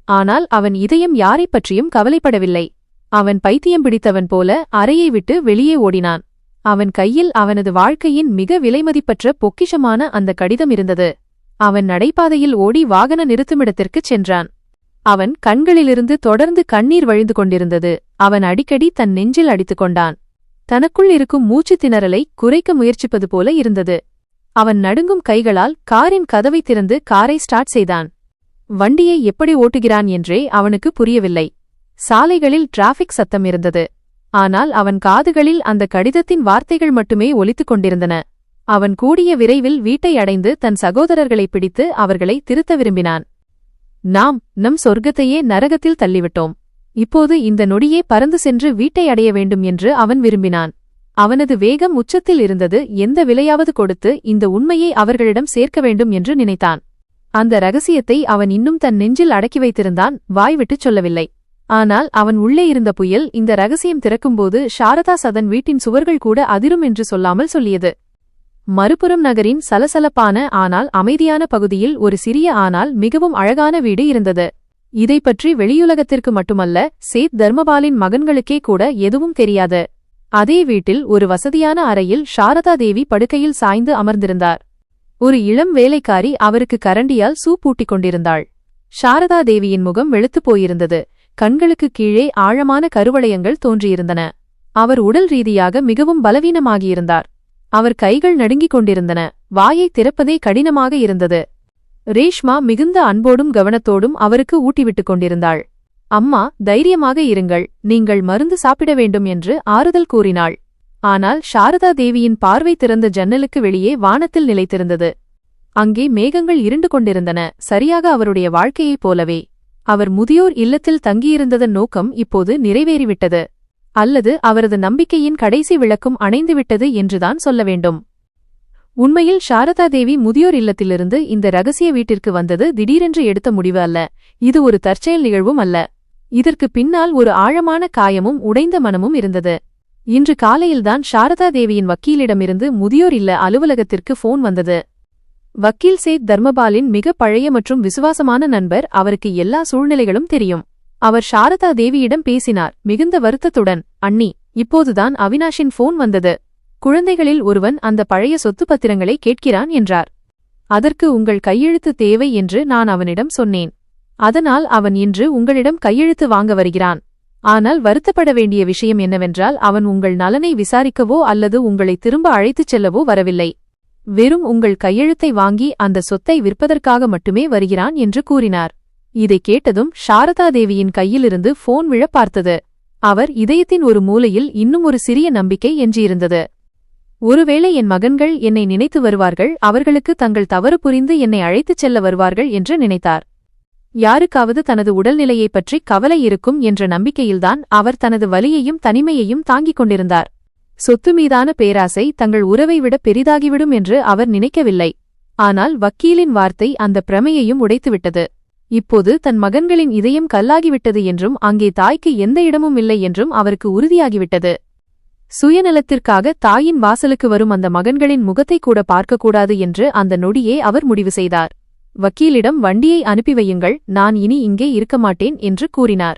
ஆனால் அவன் இதயம் யாரைப் பற்றியும் கவலைப்படவில்லை. அவன் பைத்தியம் பிடித்தவன் போல அறையை விட்டு வெளியே ஓடினான். அவன் கையில் அவனது வாழ்க்கையின் மிக விலைமதிப்பற்ற பொக்கிஷமான அந்த கடிதம் இருந்தது. அவன் நடைபாதையில் ஓடி வாகன நிறுத்துமிடத்திற்குச் சென்றான். அவன் கண்களிலிருந்து தொடர்ந்து கண்ணீர் வழிந்து கொண்டிருந்தது. அவன் அடிக்கடி தன் நெஞ்சில் அடித்துக் கொண்டான். தனக்குள் இருக்கும் மூச்சு திணறலை குறைக்க முயற்சிப்பது போல இருந்தது. அவன் நடுங்கும் கைகளால் காரின் கதவை திறந்து காரை ஸ்டார்ட் செய்தான். வண்டியை எப்படி ஓட்டுகிறான் என்றே அவனுக்கு புரியவில்லை. சாலைகளில் டிராஃபிக் சத்தம் இருந்தது. ஆனால் அவன் காதுகளில் அந்த கடிதத்தின் வார்த்தைகள் மட்டுமே ஒலித்துக் கொண்டிருந்தன. அவன் கூடிய விரைவில் வீட்டை அடைந்து தன் சகோதரர்களை பிடித்து அவர்களை திருத்த விரும்பினான். நாம் நம் சொர்க்கத்தையே நரகத்தில் தள்ளிவிட்டோம். இப்போது இந்த நொடியே பறந்து சென்று வீட்டை அடைய வேண்டும் என்று அவன் விரும்பினான். அவனது வேகம் உச்சத்தில் இருந்தது. எந்த விலையாவது கொடுத்து இந்த உண்மையை அவர்களிடம் சேர்க்க வேண்டும் என்று நினைத்தான். அந்த ரகசியத்தை அவன் இன்னும் தன் நெஞ்சில் அடக்கி வைத்திருந்தான், வாய்விட்டுச் சொல்லவில்லை. ஆனால் அவன் உள்ளே இருந்த புயல் இந்த ரகசியம் திறக்கும்போது சாரதா சதன் வீட்டின் சுவர்கள் கூட அதிரும் என்று சொல்லாமல் சொல்லியது. மறுபுறம் நகரின் சலசலப்பான ஆனால் அமைதியான பகுதியில் ஒரு சிறிய ஆனால் மிகவும் அழகான வீடு இருந்தது. இதைப்பற்றி வெளியுலகத்திற்கு மட்டுமல்ல, சேத் தர்மபாலின் மகன்களுக்கே கூட எதுவும் தெரியாது. அதே வீட்டில் ஒரு வசதியான அறையில் சாரதா தேவி படுக்கையில் சாய்ந்து அமர்ந்திருந்தார். ஒரு இளம் வேலைக்காரி அவருக்கு கரண்டியால் சூப் ஊட்டிக் கொண்டிருந்தாள். சாரதா தேவியின் முகம் வெளுத்துப் போயிருந்தது. கண்களுக்கு கீழே ஆழமான கருவளையங்கள் தோன்றியிருந்தன. அவர் உடல் ரீதியாக மிகவும் பலவீனமாகியிருந்தார். அவர் கைகள் நடுங்கிக் கொண்டிருந்தன. வாயை திறப்பதே கடினமாக இருந்தது. ரேஷ்மா மிகுந்த அன்போடும் கவனத்தோடும் அவருக்கு ஊட்டிவிட்டுக் கொண்டிருந்தாள். அம்மா, தைரியமாக இருங்கள், நீங்கள் மருந்து சாப்பிட வேண்டும் என்று ஆறுதல் கூறினாள். ஆனால் சாரதா தேவியின் பார்வை திறந்த ஜன்னலுக்கு வெளியே வானத்தில் நிலைத்திருந்தது. அங்கே மேகங்கள் இருண்டு கொண்டிருந்தன, சரியாக அவருடைய வாழ்க்கையைப் போலவே. அவர் முதியோர் இல்லத்தில் தங்கியிருந்ததன் நோக்கம் இப்போது நிறைவேறிவிட்டது. அல்லது அவரது நம்பிக்கையின் கடைசி விளக்கும் அணைந்துவிட்டது என்றுதான் சொல்ல வேண்டும். உண்மையில் சாரதா தேவி முதியோர் இல்லத்திலிருந்து இந்த ரகசிய வீட்டிற்கு வந்தது திடீரென்று எடுத்த முடிவு அல்ல. இது ஒரு தற்செயல் நிகழ்வும் அல்ல. இதற்கு பின்னால் ஒரு ஆழமான காயமும் உடைந்த மனமும் இருந்தது. இன்று காலையில்தான் சாரதா தேவியின் வக்கீலிடமிருந்து முதியோர் இல்ல அலுவலகத்திற்கு போன் வந்தது. வக்கீல் சேத் தர்மபாலின் மிக பழைய மற்றும் விசுவாசமான நண்பர். அவருக்கு எல்லா சூழ்நிலைகளும் தெரியும். அவர் சாரதா தேவியிடம் பேசினார், மிகுந்த வருத்தத்துடன். அண்ணி, இப்போதுதான் அவினாஷின் போன் வந்தது. குழந்தைகளில் ஒருவன் அந்த பழைய சொத்து பத்திரங்களை கேட்கிறான் என்றார். அதற்கு உங்கள் கையெழுத்து தேவை என்று நான் அவனிடம் சொன்னேன். அதனால் அவன் இன்று உங்களிடம் கையெழுத்து வாங்க வருகிறான். ஆனால் வருத்தப்பட வேண்டிய விஷயம் என்னவென்றால், அவன் உங்கள் நலனை விசாரிக்கவோ அல்லது உங்களை திரும்ப அழைத்துச் செல்லவோ வரவில்லை. வெறும் உங்கள் கையெழுத்தை வாங்கி அந்த சொத்தை விற்பதற்காக மட்டுமே வருகிறான் என்று கூறினார். இதைக் கேட்டதும் சாரதா தேவியின் கையிலிருந்து போன் விழ பார்த்தது. அவர் இதயத்தின் ஒரு மூலையில் இன்னும் ஒரு சிறிய நம்பிக்கை எஞ்சியிருந்தது. ஒருவேளை என் மகன்கள் என்னை நினைத்து வருவார்கள், அவர்களுக்கு தங்கள் தவறு புரிந்து என்னை அழைத்துச் செல்ல வருவார்கள் என்று நினைத்தார். யாருக்காவது தனது உடல்நிலையைப் பற்றி கவலை இருக்கும் என்ற நம்பிக்கையில்தான் அவர் தனது வலியையும் தனிமையையும் தாங்கிக் கொண்டிருந்தார். சொத்து மீதான பேராசை தங்கள் உறவை விட பெரிதாகிவிடும் என்று அவர் நினைக்கவில்லை. ஆனால் வக்கீலின் வார்த்தை அந்த பிரமையையும் உடைத்துவிட்டது. இப்போது தன் மகன்களின் இதயம் கல்லாகிவிட்டது என்றும் அங்கே தாய்க்கு எந்த இடமும் இல்லை என்றும் அவருக்கு உறுதியாகிவிட்டது. சுயநலத்திற்காக தாயின் வாசலுக்கு வரும் அந்த மகன்களின் முகத்தை கூட பார்க்கக்கூடாது என்று அந்த நொடியே அவர் முடிவு செய்தார். வக்கீலிடம் வண்டியை அனுப்பி வையுங்கள், நான் இனி இங்கே இருக்க மாட்டேன் என்று கூறினார்.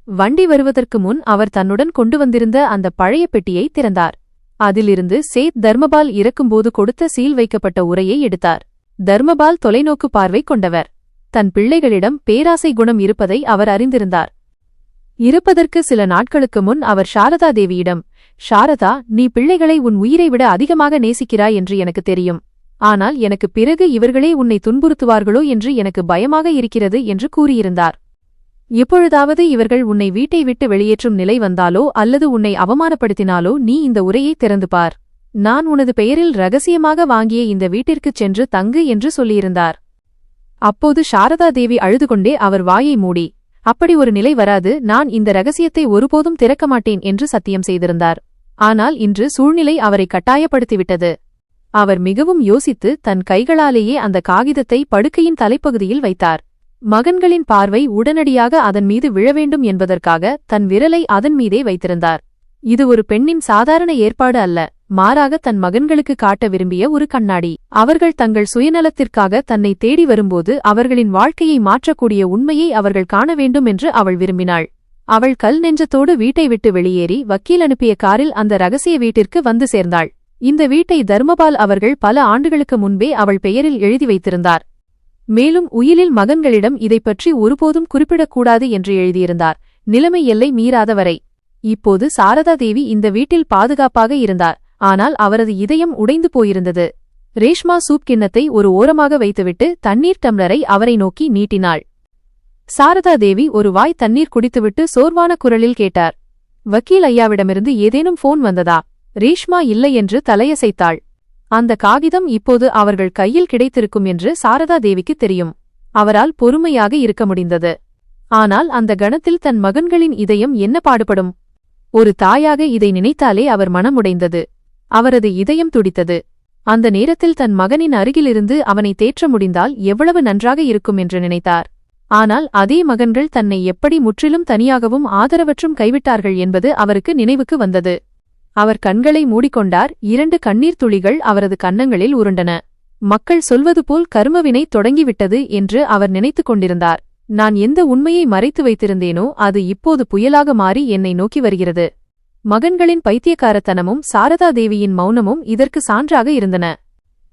வண்டி வருவதற்கு முன் அவர் தன்னுடன் கொண்டு வந்திருந்த அந்த பழைய பெட்டியை திறந்தார். அதிலிருந்து சேத் தர்மபால் இறக்கும்போது கொடுத்த சீல் வைக்கப்பட்ட உரையை எடுத்தார். தர்மபால் தொலைநோக்கு பார்வை கொண்டவர். தன் பிள்ளைகளிடம் பேராசை குணம் இருப்பதை அவர் அறிந்திருந்தார். இருப்பதற்கு சில நாட்களுக்கு முன் அவர் சாரதா தேவியிடம், சாரதா, நீ பிள்ளைகளை உன் உயிரை விட அதிகமாக நேசிக்கிறாய் என்று எனக்கு தெரியும். ஆனால் எனக்கு பிறகு இவர்களே உன்னை துன்புறுத்துவார்களோ என்று எனக்கு பயமாக இருக்கிறது என்று கூறியிருந்தார். எப்பொழுதாவது இவர்கள் உன்னை வீட்டை விட்டு வெளியேற்றும் நிலை வந்தாலோ அல்லது உன்னை அவமானப்படுத்தினாலோ நீ இந்த உரையை திறந்து பார். நான் உனது பெயரில் ரகசியமாக வாங்கிய இந்த வீட்டிற்குச் சென்று தங்கு என்று சொல்லியிருந்தார். அப்போது சாரதா தேவி அழுதுகொண்டே அவர் வாயை மூடி, அப்படி ஒரு நிலை வராது, நான் இந்த ரகசியத்தை ஒருபோதும் திறக்க மாட்டேன் என்று சத்தியம் செய்திருந்தார். ஆனால் இன்று சூழ்நிலை அவரை கட்டாயப்படுத்திவிட்டது. அவர் மிகவும் யோசித்து தன் கைகளாலேயே அந்த காகிதத்தை படுக்கையின் தலைப்பகுதியில் வைத்தார். மகன்களின் பார்வை உடனடியாக அதன் மீது விழவேண்டும் என்பதற்காக தன் விரலை அதன் மீதே வைத்திருந்தார். இது ஒரு பெண்ணின் சாதாரண ஏற்பாடு அல்ல, மாறாக தன் மகன்களுக்கு காட்ட விரும்பிய ஒரு கண்ணாடி. அவர்கள் தங்கள் சுயநலத்திற்காக தன்னை தேடி வரும்போது அவர்களின் வாழ்க்கையை மாற்றக்கூடிய உண்மையை அவர்கள் காண வேண்டும் என்று அவள் விரும்பினாள். அவள் கல் நெஞ்சத்தோடு வீட்டை விட்டு வெளியேறி வக்கீல் அனுப்பிய காரில் அந்த ரகசிய வீட்டிற்கு வந்து சேர்ந்தாள். இந்த வீட்டை தர்மபால் அவர்கள் பல ஆண்டுகளுக்கு முன்பே அவள் பெயரில் எழுதி வைத்திருந்தார். மேலும் உயிலில் மகன்களிடம் இதைப்பற்றி ஒருபோதும் குறிப்பிடக்கூடாது என்று எழுதியிருந்தார், நிலைமை எல்லை மீறாதவரை. இப்போது சாரதா தேவி இந்த வீட்டில் பாதுகாப்பாக இருந்தார். ஆனால் அவரது இதயம் உடைந்து போயிருந்தது. ரேஷ்மா சூப் கிண்ணத்தை ஒரு ஓரமாக வைத்துவிட்டு தண்ணீர் டம்ளரை அவரை நோக்கி நீட்டினாள். சாரதா தேவி ஒரு வாய் தண்ணீர் குடித்துவிட்டு சோர்வான குரலில் கேட்டார், வக்கீல் ஐயாவிடமிருந்து ஏதேனும் போன் வந்ததா? ரேஷ்மா இல்லை என்று தலையசைத்தாள். அந்த காகிதம் இப்போது அவர்கள் கையில் கிடைத்திருக்கும் என்று சாரதா தேவிக்கு தெரியும். அவரால் பொறுமையாக இருக்க முடிந்தது. ஆனால் அந்த கணத்தில் தன் மகன்களின் இதயம் என்ன பாடுபடும்? ஒரு தாயாக இதை நினைத்தாலே அவர் மனம் உடைந்தது. அவரது இதயம் துடித்தது. அந்த நேரத்தில் தன் மகனின் அருகிலிருந்து அவனை தேற்ற முடிந்தால் எவ்வளவு நன்றாக இருக்கும் என்று நினைத்தார். ஆனால் அதே மகன்கள் தன்னை எப்படி முற்றிலும் தனியாகவும் ஆதரவற்றும் கைவிட்டார்கள் என்பது அவருக்கு நினைவுக்கு வந்தது. அவர் கண்களை மூடிக்கொண்டார். 2 கண்ணீர் துளிகள் அவரது கன்னங்களில் உருண்டன. மக்கள் சொல்வது போல் கர்மவினை தொடங்கிவிட்டது என்று அவர் நினைத்துக் கொண்டிருந்தார். நான் எந்த உண்மையை மறைத்து வைத்திருந்தேனோ அது இப்போது புயலாக மாறி என்னை நோக்கி வருகிறது. மகன்களின் பைத்தியக்காரத்தனமும் சாரதா தேவியின் மௌனமும் இதற்கு சான்றாக இருந்தன.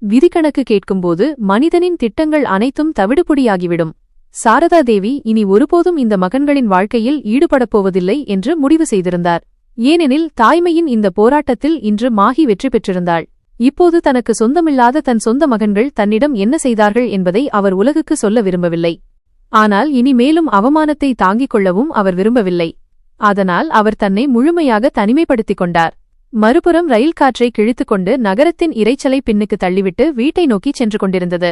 விதிக்கணக்கு கேட்கும்போது மனிதனின் திட்டங்கள் அனைத்தும் தவிடுபொடியாகிவிடும். சாரதா தேவி இனி ஒருபோதும் இந்த மகன்களின் வாழ்க்கையில் ஈடுபடப் போவதில்லை என்று முடிவு செய்திருந்தார். ஏனெனில் தாய்மையின் இந்த போராட்டத்தில் இன்று மாகி வெற்றி பெற்றிருந்தாள். இப்போது தனக்கு சொந்தமில்லாத தன் சொந்த மகன்கள் தன்னிடம் என்ன செய்தார்கள் என்பதை அவர் உலகுக்கு சொல்ல விரும்பவில்லை. ஆனால் இனி மேலும் அவமானத்தை தாங்கிக் கொள்ளவும் அவர் விரும்பவில்லை. அதனால் அவர் தன்னை முழுமையாக தனிமைப்படுத்திக் கொண்டார். மறுபுறம் ரயில் காற்றை கிழித்துக்கொண்டு நகரத்தின் இரைச்சலை பின்னுக்கு தள்ளிவிட்டு வீட்டை நோக்கிச் சென்று கொண்டிருந்தது.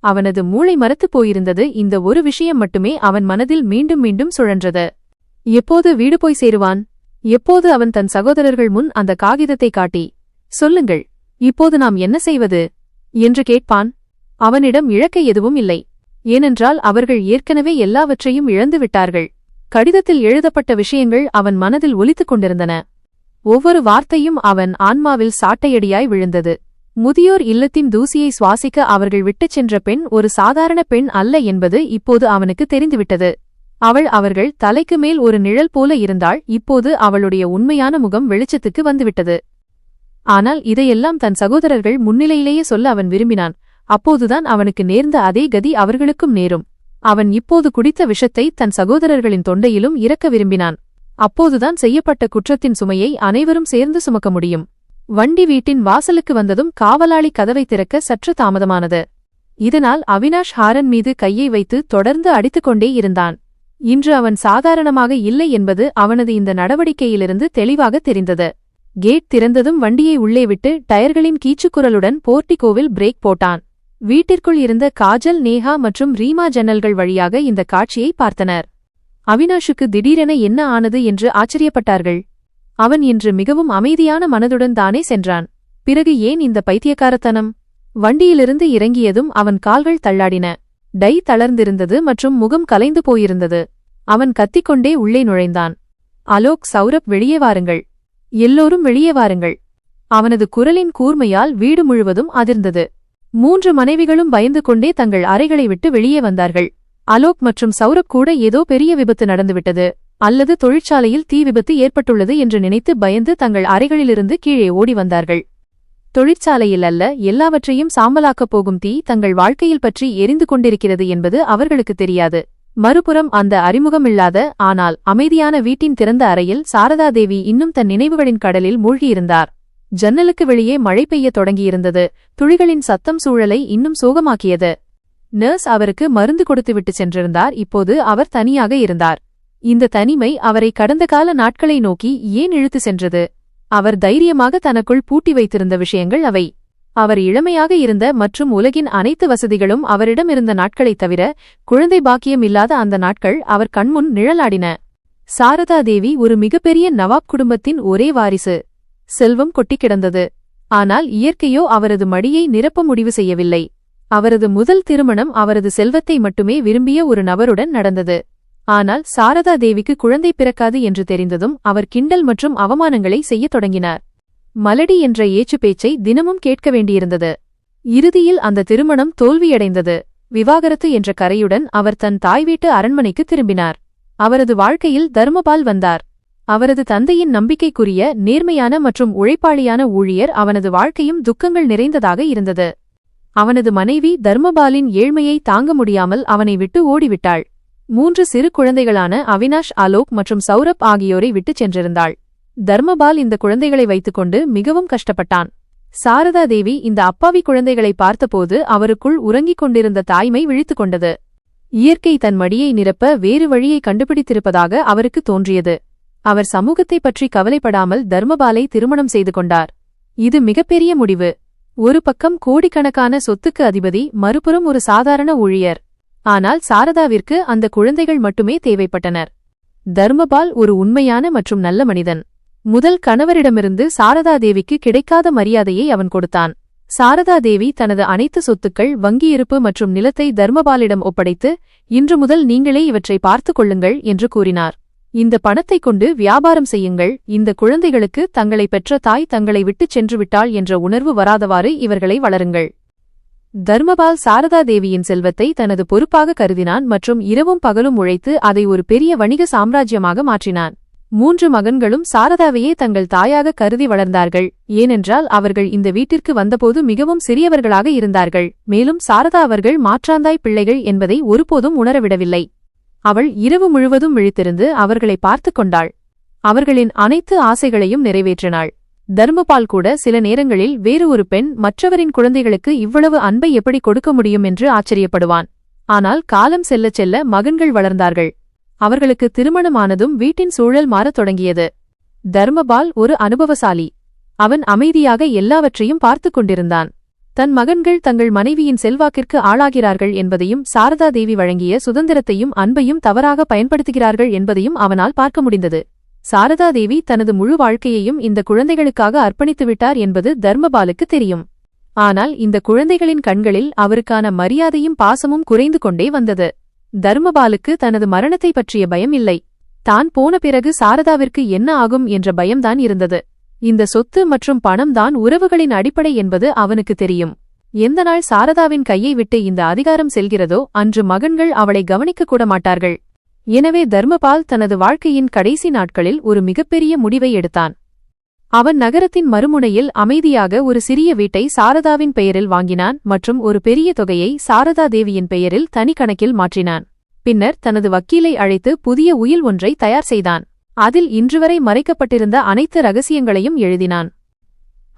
அவனது மூளை மரத்துப் போயிருந்தது. இந்த ஒரு விஷயம் மட்டுமே அவன் மனதில் மீண்டும் மீண்டும் சுழன்றது. எப்போது வீடு போய் சேருவான்? எப்போது அவன் தன் சகோதரர்கள் முன் அந்த காகிதத்தை காட்டி, சொல்லுங்கள், இப்போது நாம் என்ன செய்வது என்று கேட்பான்? அவனிடம் இழக்க எதுவும் இல்லை. ஏனென்றால் அவர்கள் ஏற்கனவே எல்லாவற்றையும் இழந்துவிட்டார்கள். கடிதத்தில் எழுதப்பட்ட விஷயங்கள் அவன் மனதில் ஒலித்துக் கொண்டிருந்தன. ஒவ்வொரு வார்த்தையும் அவன் ஆன்மாவில் சாட்டையடியாய் விழுந்தது. முதியோர் இல்லத்தின் தூசியை சுவாசிக்க அவர்கள் விட்டுச் சென்ற பெண் ஒரு சாதாரண பெண் அல்ல என்பது இப்போது அவனுக்கு தெரிந்துவிட்டது. அவர்கள் தலைக்கு மேல் ஒரு நிழல் போல இருந்தாள். இப்போது அவளுடைய உண்மையான முகம் வெளிச்சத்துக்கு வந்துவிட்டது. ஆனால் இதையெல்லாம் தன் சகோதரர்கள் முன்னிலையிலேயே சொல்ல அவன் விரும்பினான். அப்போதுதான் அவனுக்கு நேர்ந்த அதே கதி அவர்களுக்கும் நேரும். அவன் இப்போது குடித்த விஷத்தை தன் சகோதரர்களின் தொண்டையிலும் இறக்க விரும்பினான். அப்போதுதான் செய்யப்பட்ட குற்றத்தின் சுமையை அனைவரும் சேர்ந்து சுமக்க முடியும். வண்டி வீட்டின் வாசலுக்கு வந்ததும் காவலாளி கதவை திறக்க சற்று தாமதமானது. இதனால் அவினாஷ் ஹாரன் மீது கையை வைத்து தொடர்ந்து அடித்துக்கொண்டே இருந்தான். இன்று அவன் சாதாரணமாக இல்லை என்பது அவனது இந்த நடவடிக்கையிலிருந்து தெளிவாக தெரிந்தது. கேட் திறந்ததும் வண்டியை உள்ளே விட்டு டயர்களின் கீச்சுக்குரலுடன் போர்ட்டிகோவில் பிரேக் போட்டான். வீட்டிற்குள் இருந்த காஜல், நேஹா மற்றும் ரீமா ஜன்னல்கள் வழியாக இந்த காட்சியை பார்த்தனர். அவினாஷுக்கு திடீரென என்ன ஆனது என்று ஆச்சரியப்பட்டார்கள். அவன் இன்று மிகவும் அமைதியான மனதுடன் தானே சென்றான். பிறகு ஏன் இந்த பைத்தியக்காரத்தனம்? வண்டியிலிருந்து இறங்கியதும் அவன் கால்கள் தள்ளாடின. டை தளர்ந்திருந்தது மற்றும் முகம் கலைந்து போயிருந்தது. அவன் கத்திக்கொண்டே உள்ளே நுழைந்தான். அலோக், சௌரப், வெளியே வாருங்கள், எல்லோரும் வெளியே வாருங்கள். அவனது குரலின் கூர்மையால் வீடு முழுவதும் அதிர்ந்தது. 3 மனைவிகளும் பயந்து கொண்டே தங்கள் அறைகளை விட்டு வெளியே வந்தார்கள். அலோக் மற்றும் சௌரப் கூட ஏதோ பெரிய விபத்து நடந்துவிட்டது அல்லது தொழிற்சாலையில் தீ விபத்து ஏற்பட்டுள்ளது என்று நினைத்து பயந்து தங்கள் அறைகளிலிருந்து கீழே ஓடி வந்தார்கள். தொழிற்சாலையில் அல்ல, எல்லாவற்றையும் சாம்பலாக்கப் போகும் தீ தங்கள் வாழ்க்கையில் பற்றி எரிந்து கொண்டிருக்கிறது என்பது அவர்களுக்கு தெரியாது. மறுபுறம் அந்த அறிமுகமில்லாத ஆனால் அமைதியான வீட்டின் திறந்த அறையில் சாரதாதேவி இன்னும் தன் நினைவுகளின் கடலில் மூழ்கியிருந்தார். ஜன்னலுக்கு வெளியே மழை பெய்யத் தொடங்கியிருந்தது. துளிகளின் சத்தம் சூழலை இன்னும் சோகமாக்கியது. நர்ஸ் அவருக்கு மருந்து கொடுத்துவிட்டு சென்றிருந்தார். இப்போது அவர் தனியாக இருந்தார். இந்த தனிமை அவரை கடந்த கால நாட்களை நோக்கி ஏன் இழுத்து சென்றது? அவர் தைரியமாக தனக்குள் பூட்டி வைத்திருந்த விஷயங்கள் அவை. அவர் இளமையாக இருந்த மற்றும் உலகின் அனைத்து வசதிகளும் அவரிடம் இருந்த நாட்களைத் தவிர குழந்தை பாக்கியம் இல்லாத அந்த நாட்கள் அவர் கண்முன் நிழலாடின. சாரதாதேவி ஒரு மிகப்பெரிய நவாப் குடும்பத்தின் ஒரே வாரிசு. செல்வம் கொட்டிக் கிடந்தது. ஆனால் இயற்கையோ அவரது மடியை நிரப்ப முடிவு செய்யவில்லை. அவரது முதல் திருமணம் அவரது செல்வத்தை மட்டுமே விரும்பிய ஒரு நபருடன் நடந்தது. ஆனால் சாரதா தேவிக்கு குழந்தை பிறக்காது என்று தெரிந்ததும் அவர் கிண்டல் மற்றும் அவமானங்களை செய்யத் தொடங்கினார். மலடி என்ற ஏச்சு பேச்சை தினமும் கேட்க வேண்டியிருந்தது. இறுதியில் அந்த திருமணம் தோல்வியடைந்தது. விவாகரத்து என்ற கரையுடன் அவர் தன் தாய் வீட்டு அரண்மனைக்கு திரும்பினார். அவரது வாழ்க்கையில் தர்மபால் வந்தார். அவரது தந்தையின் நம்பிக்கைக்குரிய நேர்மையான மற்றும் உழைப்பாளியான ஊழியர். அவனது வாழ்க்கையும் துக்கங்கள் நிறைந்ததாக இருந்தது. அவனது மனைவி தர்மபாலின் ஏழ்மையை தாங்க முடியாமல் அவனை விட்டு ஓடிவிட்டாள். 3 சிறு குழந்தைகளான அவினாஷ், அலோக் மற்றும் சௌரப் ஆகியோரை விட்டுச் சென்றிருந்தாள். தர்மபால் இந்த குழந்தைகளை வைத்துக்கொண்டு மிகவும் கஷ்டப்பட்டான். சாரதா தேவி இந்த அப்பாவி குழந்தைகளை பார்த்தபோது அவருக்குள் உறங்கிக் கொண்டிருந்த தாய்மை விழித்துக் கொண்டது. இயற்கை தன் மடியை நிரப்ப வேறு வழியை கண்டுபிடித்திருப்பதாக அவருக்கு தோன்றியது. அவர் சமூகத்தைப் பற்றி கவலைப்படாமல் தர்மபாலை திருமணம் செய்து கொண்டார். இது மிகப்பெரிய முடிவு. ஒரு பக்கம் கோடிக்கணக்கான சொத்துக்கு அதிபதி, மறுபுறம் ஒரு சாதாரண ஊழியர். ஆனால் சாரதாவிற்கு அந்த குழந்தைகள் மட்டுமே தேவைப்பட்டனர். தர்மபால் ஒரு உண்மையான மற்றும் நல்ல மனிதன். முதல் கணவரிடமிருந்து சாரதா தேவிக்கு கிடைக்காத மரியாதையை அவன் கொடுத்தான். சாரதா தேவி தனது அனைத்து சொத்துக்கள், வங்கியிருப்பு மற்றும் நிலத்தை தர்மபாலிடம் ஒப்படைத்து, இன்று முதல் நீங்களே இவற்றை பார்த்துக் கொள்ளுங்கள் என்று கூறினார். இந்த பணத்தைக் கொண்டு வியாபாரம் செய்யுங்கள். இந்த குழந்தைகளுக்கு தங்களை பெற்ற தாய் தங்களை விட்டுச் சென்று விட்டாள் என்ற உணர்வு வராதவாறு இவர்களை வளருங்கள். தர்மபால் சாரதா தேவியின் செல்வத்தை தனது பொறுப்பாக கருதினான் மற்றும் இரவும் பகலும் உழைத்து அதை ஒரு பெரிய வணிக சாம்ராஜ்யமாக மாற்றினான். 3 மகன்களும் சாரதாவையே தங்கள் தாயாக கருதி வளர்ந்தார்கள். ஏனென்றால் அவர்கள் இந்த வீட்டிற்கு வந்தபோது மிகவும் சிறியவர்களாக இருந்தார்கள். மேலும் சாரதா அவர்கள் மாற்றாந்தாய் பிள்ளைகள் என்பதை ஒருபோதும் உணரவிடவில்லை. அவள் இரவு முழுவதும் விழித்திருந்து அவர்களை பார்த்துக் கொண்டாள். அவர்களின் அனைத்து ஆசைகளையும் நிறைவேற்றினாள். தர்மபால் கூட சில நேரங்களில் வேறு ஒரு பெண் மற்றவரின் குழந்தைகளுக்கு இவ்வளவு அன்பை எப்படி கொடுக்க முடியும் என்று ஆச்சரியப்படுவான். ஆனால் காலம் செல்லச் செல்ல மகன்கள் வளர்ந்தார்கள். அவர்களுக்கு திருமணமானதும் வீட்டின் சூழல் மாறத் தொடங்கியது. தர்மபால் ஒரு அனுபவசாலி. அவன் அமைதியாக எல்லாவற்றையும் பார்த்துக் கொண்டிருந்தான். தன் மகன்கள் தங்கள் மனைவியின் செல்வாக்கிற்கு ஆளாகிறார்கள் என்பதையும், சாரதா தேவி வழங்கிய சுதந்திரத்தையும் அன்பையும் தவறாக பயன்படுத்துகிறார்கள் என்பதையும் அவனால் பார்க்க முடிந்தது. சாரதா தேவி தனது முழு வாழ்க்கையையும் இந்த குழந்தைகளுக்காக அர்ப்பணித்துவிட்டார் என்பது தர்மபாலுக்கு தெரியும். ஆனால் இந்த குழந்தைகளின் கண்களில் அவருக்கான மரியாதையும் பாசமும் குறைந்து கொண்டே வந்தது. தர்மபாலுக்கு தனது மரணத்தை பற்றிய பயம் இல்லை. தான் போன பிறகு சாரதாவிற்கு என்ன ஆகும் என்ற பயம்தான் இருந்தது. இந்த சொத்து மற்றும் பணம் தான் உறவுகளின் அடிப்படை என்பது அவனுக்கு தெரியும். எந்த நாள் சாரதாவின் கையை விட்டு இந்த அதிகாரம் செல்கிறதோ அன்று மகன்கள் அவளை கவனிக்க கூட மாட்டார்கள். எனவே தர்மபால் தனது வாழ்க்கையின் கடைசி நாட்களில் ஒரு மிகப்பெரிய முடிவை எடுத்தான். அவன் நகரத்தின் மறுமுனையில் அமைதியாக ஒரு சிறிய வீட்டை சாரதாவின் பெயரில் வாங்கினான் மற்றும் ஒரு பெரிய தொகையை சாரதா தேவியின் பெயரில் தனி கணக்கில் மாற்றினான். பின்னர் தனது வக்கீலை அழைத்து புதிய உயில் ஒன்றை தயார் செய்தான். அதில் இன்றுவரை மறைக்கப்பட்டிருந்த அனைத்து ரகசியங்களையும் எழுதினான்.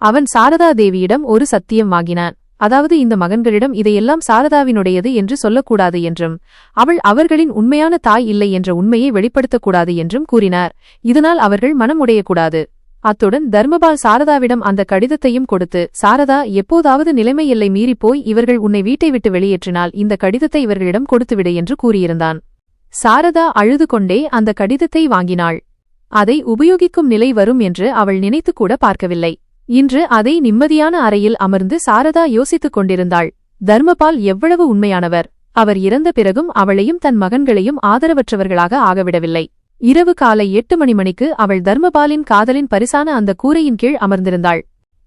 அவன் சாரதா தேவியிடம் ஒரு சத்தியம் வாங்கினான். அதாவது இந்த மகன்களிடம் இதையெல்லாம் சாரதாவினுடையது என்று சொல்லக்கூடாது என்றும், அவள் அவர்களின் உண்மையான தாய் இல்லை என்ற உண்மையை வெளிப்படுத்தக்கூடாது என்றும் கூறினார். இதனால் அவர்கள் மனம் உடையக்கூடாது. அத்துடன் தர்மபால் சாரதாவிடம் அந்த கடிதத்தையும் கொடுத்து, சாரதா, எப்போதாவது நிலைமை எல்லை மீறிப்போய் இவர்கள் உன்னை வீட்டை விட்டு வெளியேற்றினால் இந்த கடிதத்தை இவர்களிடம் கொடுத்துவிடு என்று கூறியிருந்தான். சாரதா அழுது கொண்டே அந்த கடிதத்தை வாங்கினாள். அதை உபயோகிக்கும் நிலை வரும் என்று அவள் நினைத்து கூட பார்க்கவில்லை. இன்று அதை நிம்மதியான அறையில் அமர்ந்து சாரதா யோசித்துக் கொண்டிருந்தாள். தர்மபால் எவ்வளவு உண்மையானவர்! அவர் இறந்த பிறகும் அவளையும் தன் மகன்களையும் ஆதரவற்றவர்களாக ஆகவிடவில்லை. இரவு காலை 8 மணிக்கு அவள் தர்மபாலின் காதலின் பரிசான அந்த கூரையின் கீழ் அமர்ந்திருந்தாள்.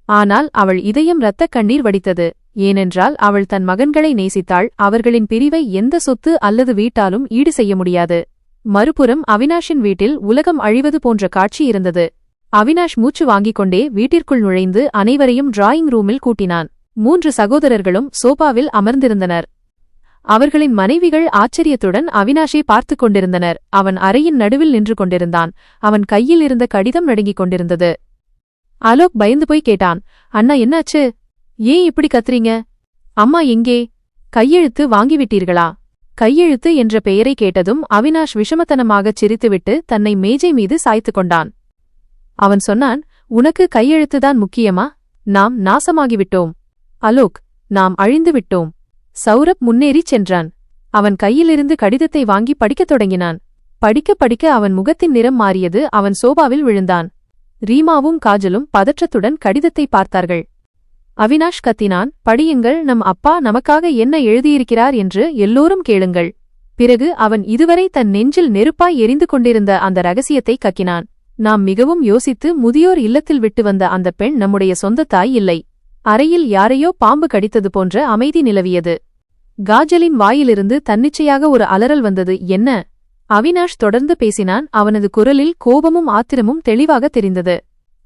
ஆனால் அவள் இதயம் இரத்தக் கண்ணீர் வடித்தது. ஏனென்றால் அவள் தன் மகன்களை நேசித்தாள். அவர்களின் பிரிவை எந்த சொத்து அல்லது வீட்டாலும் ஈடு செய்ய முடியாது. மறுபுறம் அவினாஷின் வீட்டில் உலகம் அழிவது போன்ற காட்சி இருந்தது. அவினாஷ் மூச்சு வாங்கிக் கொண்டே வீட்டிற்குள் நுழைந்து அனைவரையும் டிராயிங் ரூமில் கூட்டினான். 3 சகோதரர்களும் சோபாவில் அமர்ந்திருந்தனர். அவர்களின் மனைவிகள் ஆச்சரியத்துடன் அவினாஷை பார்த்துக் கொண்டிருந்தனர். அவன் அறையின் நடுவில் நின்று கொண்டிருந்தான். அவன் கையில் இருந்த கடிதம் நடுங்கிக் கொண்டிருந்தது. அலோக் பயந்து போய் கேட்டான், அண்ணா, என்னாச்சு? ஏன் இப்படி கத்துறீங்க? அம்மா எங்கே? கையெழுத்து வாங்கிவிட்டீர்களா? கையெழுத்து என்ற பெயரை கேட்டதும் அவினாஷ் விஷமத்தனமாகச் சிரித்துவிட்டு தன்னை மேஜை மீது சாய்த்துக் கொண்டான். அவன் சொன்னான், உனக்கு கையெழுத்துதான் முக்கியமா? நாம் நாசமாகிவிட்டோம். அலோக், நாம் அழிந்து விட்டோம். சௌரப் முன்னேறிச் சென்றான். அவன் கையிலிருந்து கடிதத்தை வாங்கி படிக்கத் தொடங்கினான். படிக்க படிக்க அவன் முகத்தின் நிறம் மாறியது. அவன் சோபாவில் விழுந்தான். ரீமாவும் காஜலும் பதற்றத்துடன் கடிதத்தை பார்த்தார்கள். அவினாஷ் கத்தினான். படியுங்கள், நம் அப்பா நமக்காக என்ன எழுதியிருக்கிறார் என்று எல்லோரும் கேளுங்கள். பிறகு அவன் இதுவரை தன் நெஞ்சில் நெருப்பாய் எரிந்து கொண்டிருந்த அந்த ரகசியத்தை கக்கினான். நாம் மிகவும் யோசித்து முதியோர் இல்லத்தில் விட்டு வந்த அந்த பெண் நம்முடைய சொந்த தாய் இல்லை. அறையில் யாரையோ பாம்பு கடித்தது போன்ற அமைதி நிலவியது. காஜலின் வாயிலிருந்து தன்னிச்சையாக ஒரு அலறல் வந்தது. என்ன? அவினாஷ் தொடர்ந்து பேசினான். அவனது குரலில் கோபமும் ஆத்திரமும் தெளிவாக தெரிந்தது.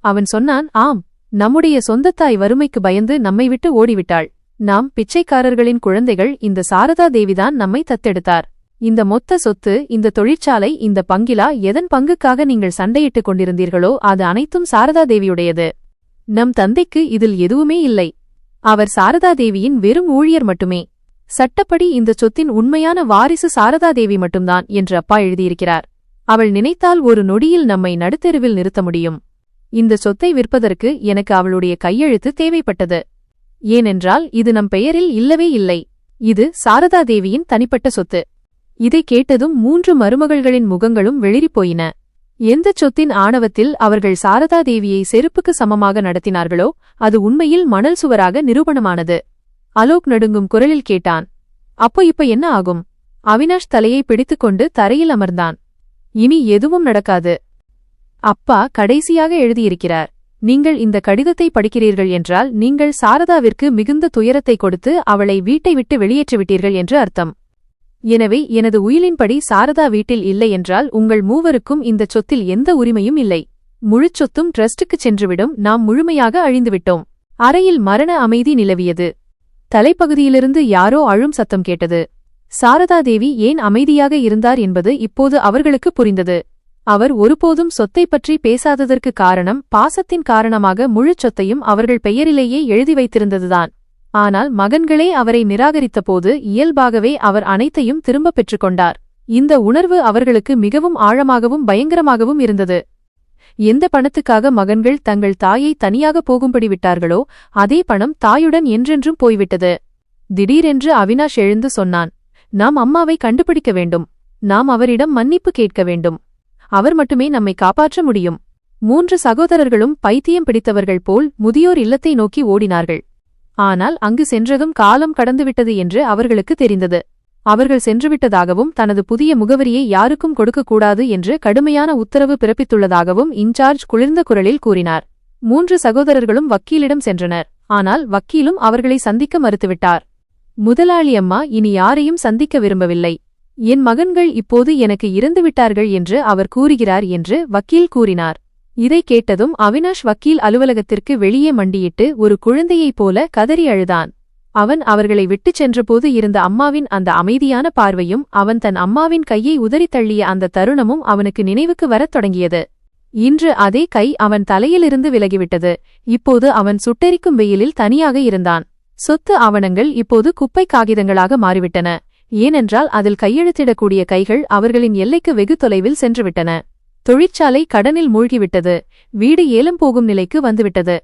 அவன் சொன்னான், ஆம், நம்முடைய சொந்தத்தாய் வறுமைக்கு பயந்து நம்மை விட்டு ஓடிவிட்டாள். நாம் பிச்சைக்காரர்களின் குழந்தைகள். இந்த சாரதா தேவிதான் நம்மை தத்தெடுத்தார். இந்த மொத்த சொத்து, இந்த தொழிற்சாலை, இந்த பங்கிலா, எதன் பங்குக்காக நீங்கள் சண்டையிட்டுக் கொண்டிருந்தீர்களோ அது அனைத்தும் சாரதா தேவியுடையது. நம் தந்தைக்கு இதில் எதுவுமே இல்லை. அவர் சாரதா தேவியின் வெறும் ஊழியர் மட்டுமே. சட்டப்படி இந்த சொத்தின் உண்மையான வாரிசு சாரதாதேவி மட்டும்தான் என்று அப்பா எழுதியிருக்கிறார். அவள் நினைத்தால் ஒரு நொடியில் நம்மை நடுத்தெருவில் நிறுத்த முடியும். இந்த சொத்தை விற்பதற்கு எனக்கு அவளுடைய கையெழுத்து தேவைப்பட்டது. ஏனென்றால் இது நம் பெயரில் இல்லவே இல்லை. இது சாரதாதேவியின் தனிப்பட்ட சொத்து. இதை கேட்டதும் 3 மருமகள்களின் முகங்களும் வெளிறிப்போயின. எந்தச் சொத்தின் ஆணவத்தில் அவர்கள் சாரதாதேவியை செருப்புக்கு சமமாக நடத்தினார்களோ அது உண்மையில் மணல் சுவராக நிரூபணமானது. அலோக் நடுங்கும் குரலில் கேட்டான், அப்போ இப்ப என்ன ஆகும்? அவினாஷ் தலையை பிடித்துக்கொண்டு தரையில் அமர்ந்தான். இனி எதுவும் நடக்காது. அப்பா கடைசியாக எழுதியிருக்கிறார். நீங்கள் இந்த கடிதத்தை படிக்கிறீர்கள் என்றால் நீங்கள் சாரதாவிற்கு மிகுந்த துயரத்தை கொடுத்து அவளை வீட்டை விட்டு வெளியேற்றிவிட்டீர்கள் என்று அர்த்தம். எனவே எனது உயிலின்படி சாரதா வீட்டில் இல்லை என்றால் உங்கள் மூவருக்கும் இந்த சொத்தில் எந்த உரிமையும் இல்லை. முழுச் சொத்தும் ட்ரஸ்டுக்குச் சென்றுவிடும். நாம் முழுமையாக அழிந்துவிட்டோம். அறையில் மரண அமைதி நிலவியது. தலைப்பகுதியிலிருந்து யாரோ அழும் சத்தம் கேட்டது. சாரதாதேவி ஏன் அமைதியாக இருந்தார் என்பது இப்போது அவர்களுக்கு புரிந்தது. அவர் ஒருபோதும் சொத்தை பற்றி பேசாததற்கு காரணம் பாசத்தின் காரணமாக முழுச் சொத்தையும் அவர்கள் பெயரிலேயே எழுதி வைத்திருந்ததுதான். ஆனால் மகன்களே அவரை நிராகரித்தபோது இயல்பாகவே அவர் அனைத்தையும் திரும்பப் பெற்றுக்கொண்டார். இந்த உணர்வு அவர்களுக்கு மிகவும் ஆழமாகவும் பயங்கரமாகவும் இருந்தது. எந்த பணத்துக்காக மகன்கள் தங்கள் தாயை தனியாக போகும்படி விட்டார்களோ அதே பணம் தாயுடன் என்றென்றும் போய்விட்டது. திடீரென்று அவினாஷ் எழுந்து சொன்னான், நாம் அம்மாவை கண்டுபிடிக்க வேண்டும். நாம் அவரிடம் மன்னிப்பு கேட்க வேண்டும். அவர் மட்டுமே நம்மை காப்பாற்ற முடியும். 3 சகோதரர்களும் பைத்தியம் பிடித்தவர்கள் போல் முதியோர் இல்லத்தை நோக்கி ஓடினார்கள். ஆனால் அங்கு சென்றதும் காலம் கடந்துவிட்டது என்று அவர்களுக்கு தெரிந்தது. அவர்கள் சென்றுவிட்டதாகவும் தனது புதிய முகவரியை யாருக்கும் கொடுக்கக்கூடாது என்று கடுமையான உத்தரவு பிறப்பித்துள்ளதாகவும் இன்சார்ஜ் குளிர்ந்த குரலில் கூறினார். 3 சகோதரர்களும் வக்கீலிடம் சென்றனர். ஆனால் வக்கீலும் அவர்களை சந்திக்க மறுத்துவிட்டார். முதலாளி அம்மா இனி யாரையும் சந்திக்க விரும்பவில்லை. என் மகன்கள் இப்போது எனக்கு இறந்துவிட்டார்கள் என்று அவர் கூறுகிறார் என்று வக்கீல் கூறினார். இதை கேட்டதும் அவினாஷ் வக்கீல் அலுவலகத்திற்கு வெளியே மண்டியிட்டு ஒரு குழந்தையைப் போல கதறி அழுதான். அவன் அவர்களை விட்டுச் சென்றபோது இருந்த அம்மாவின் அந்த அமைதியான பார்வையும் அவன் தன் அம்மாவின் கையை உதறித் தள்ளிய அந்த தருணமும் அவனுக்கு நினைவுக்கு வரத் தொடங்கியது. இன்று அதே கை அவன் தலையிலிருந்து விலகிவிட்டது. இப்போது அவன் சுட்டெரிக்கும் வெயிலில் தனியாக இருந்தான். சொத்து ஆவணங்கள் இப்போது குப்பை காகிதங்களாக மாறிவிட்டன. ஏனென்றால் அதில் கையெழுத்திடக்கூடிய கைகள் அவர்களின் எல்லைக்கு வெகு தொலைவில் சென்றுவிட்டன. தொழிற்சாலை கடனில் மூழ்கிவிட்டது. வீடு ஏலம் போகும் நிலைக்கு வந்துவிட்டது.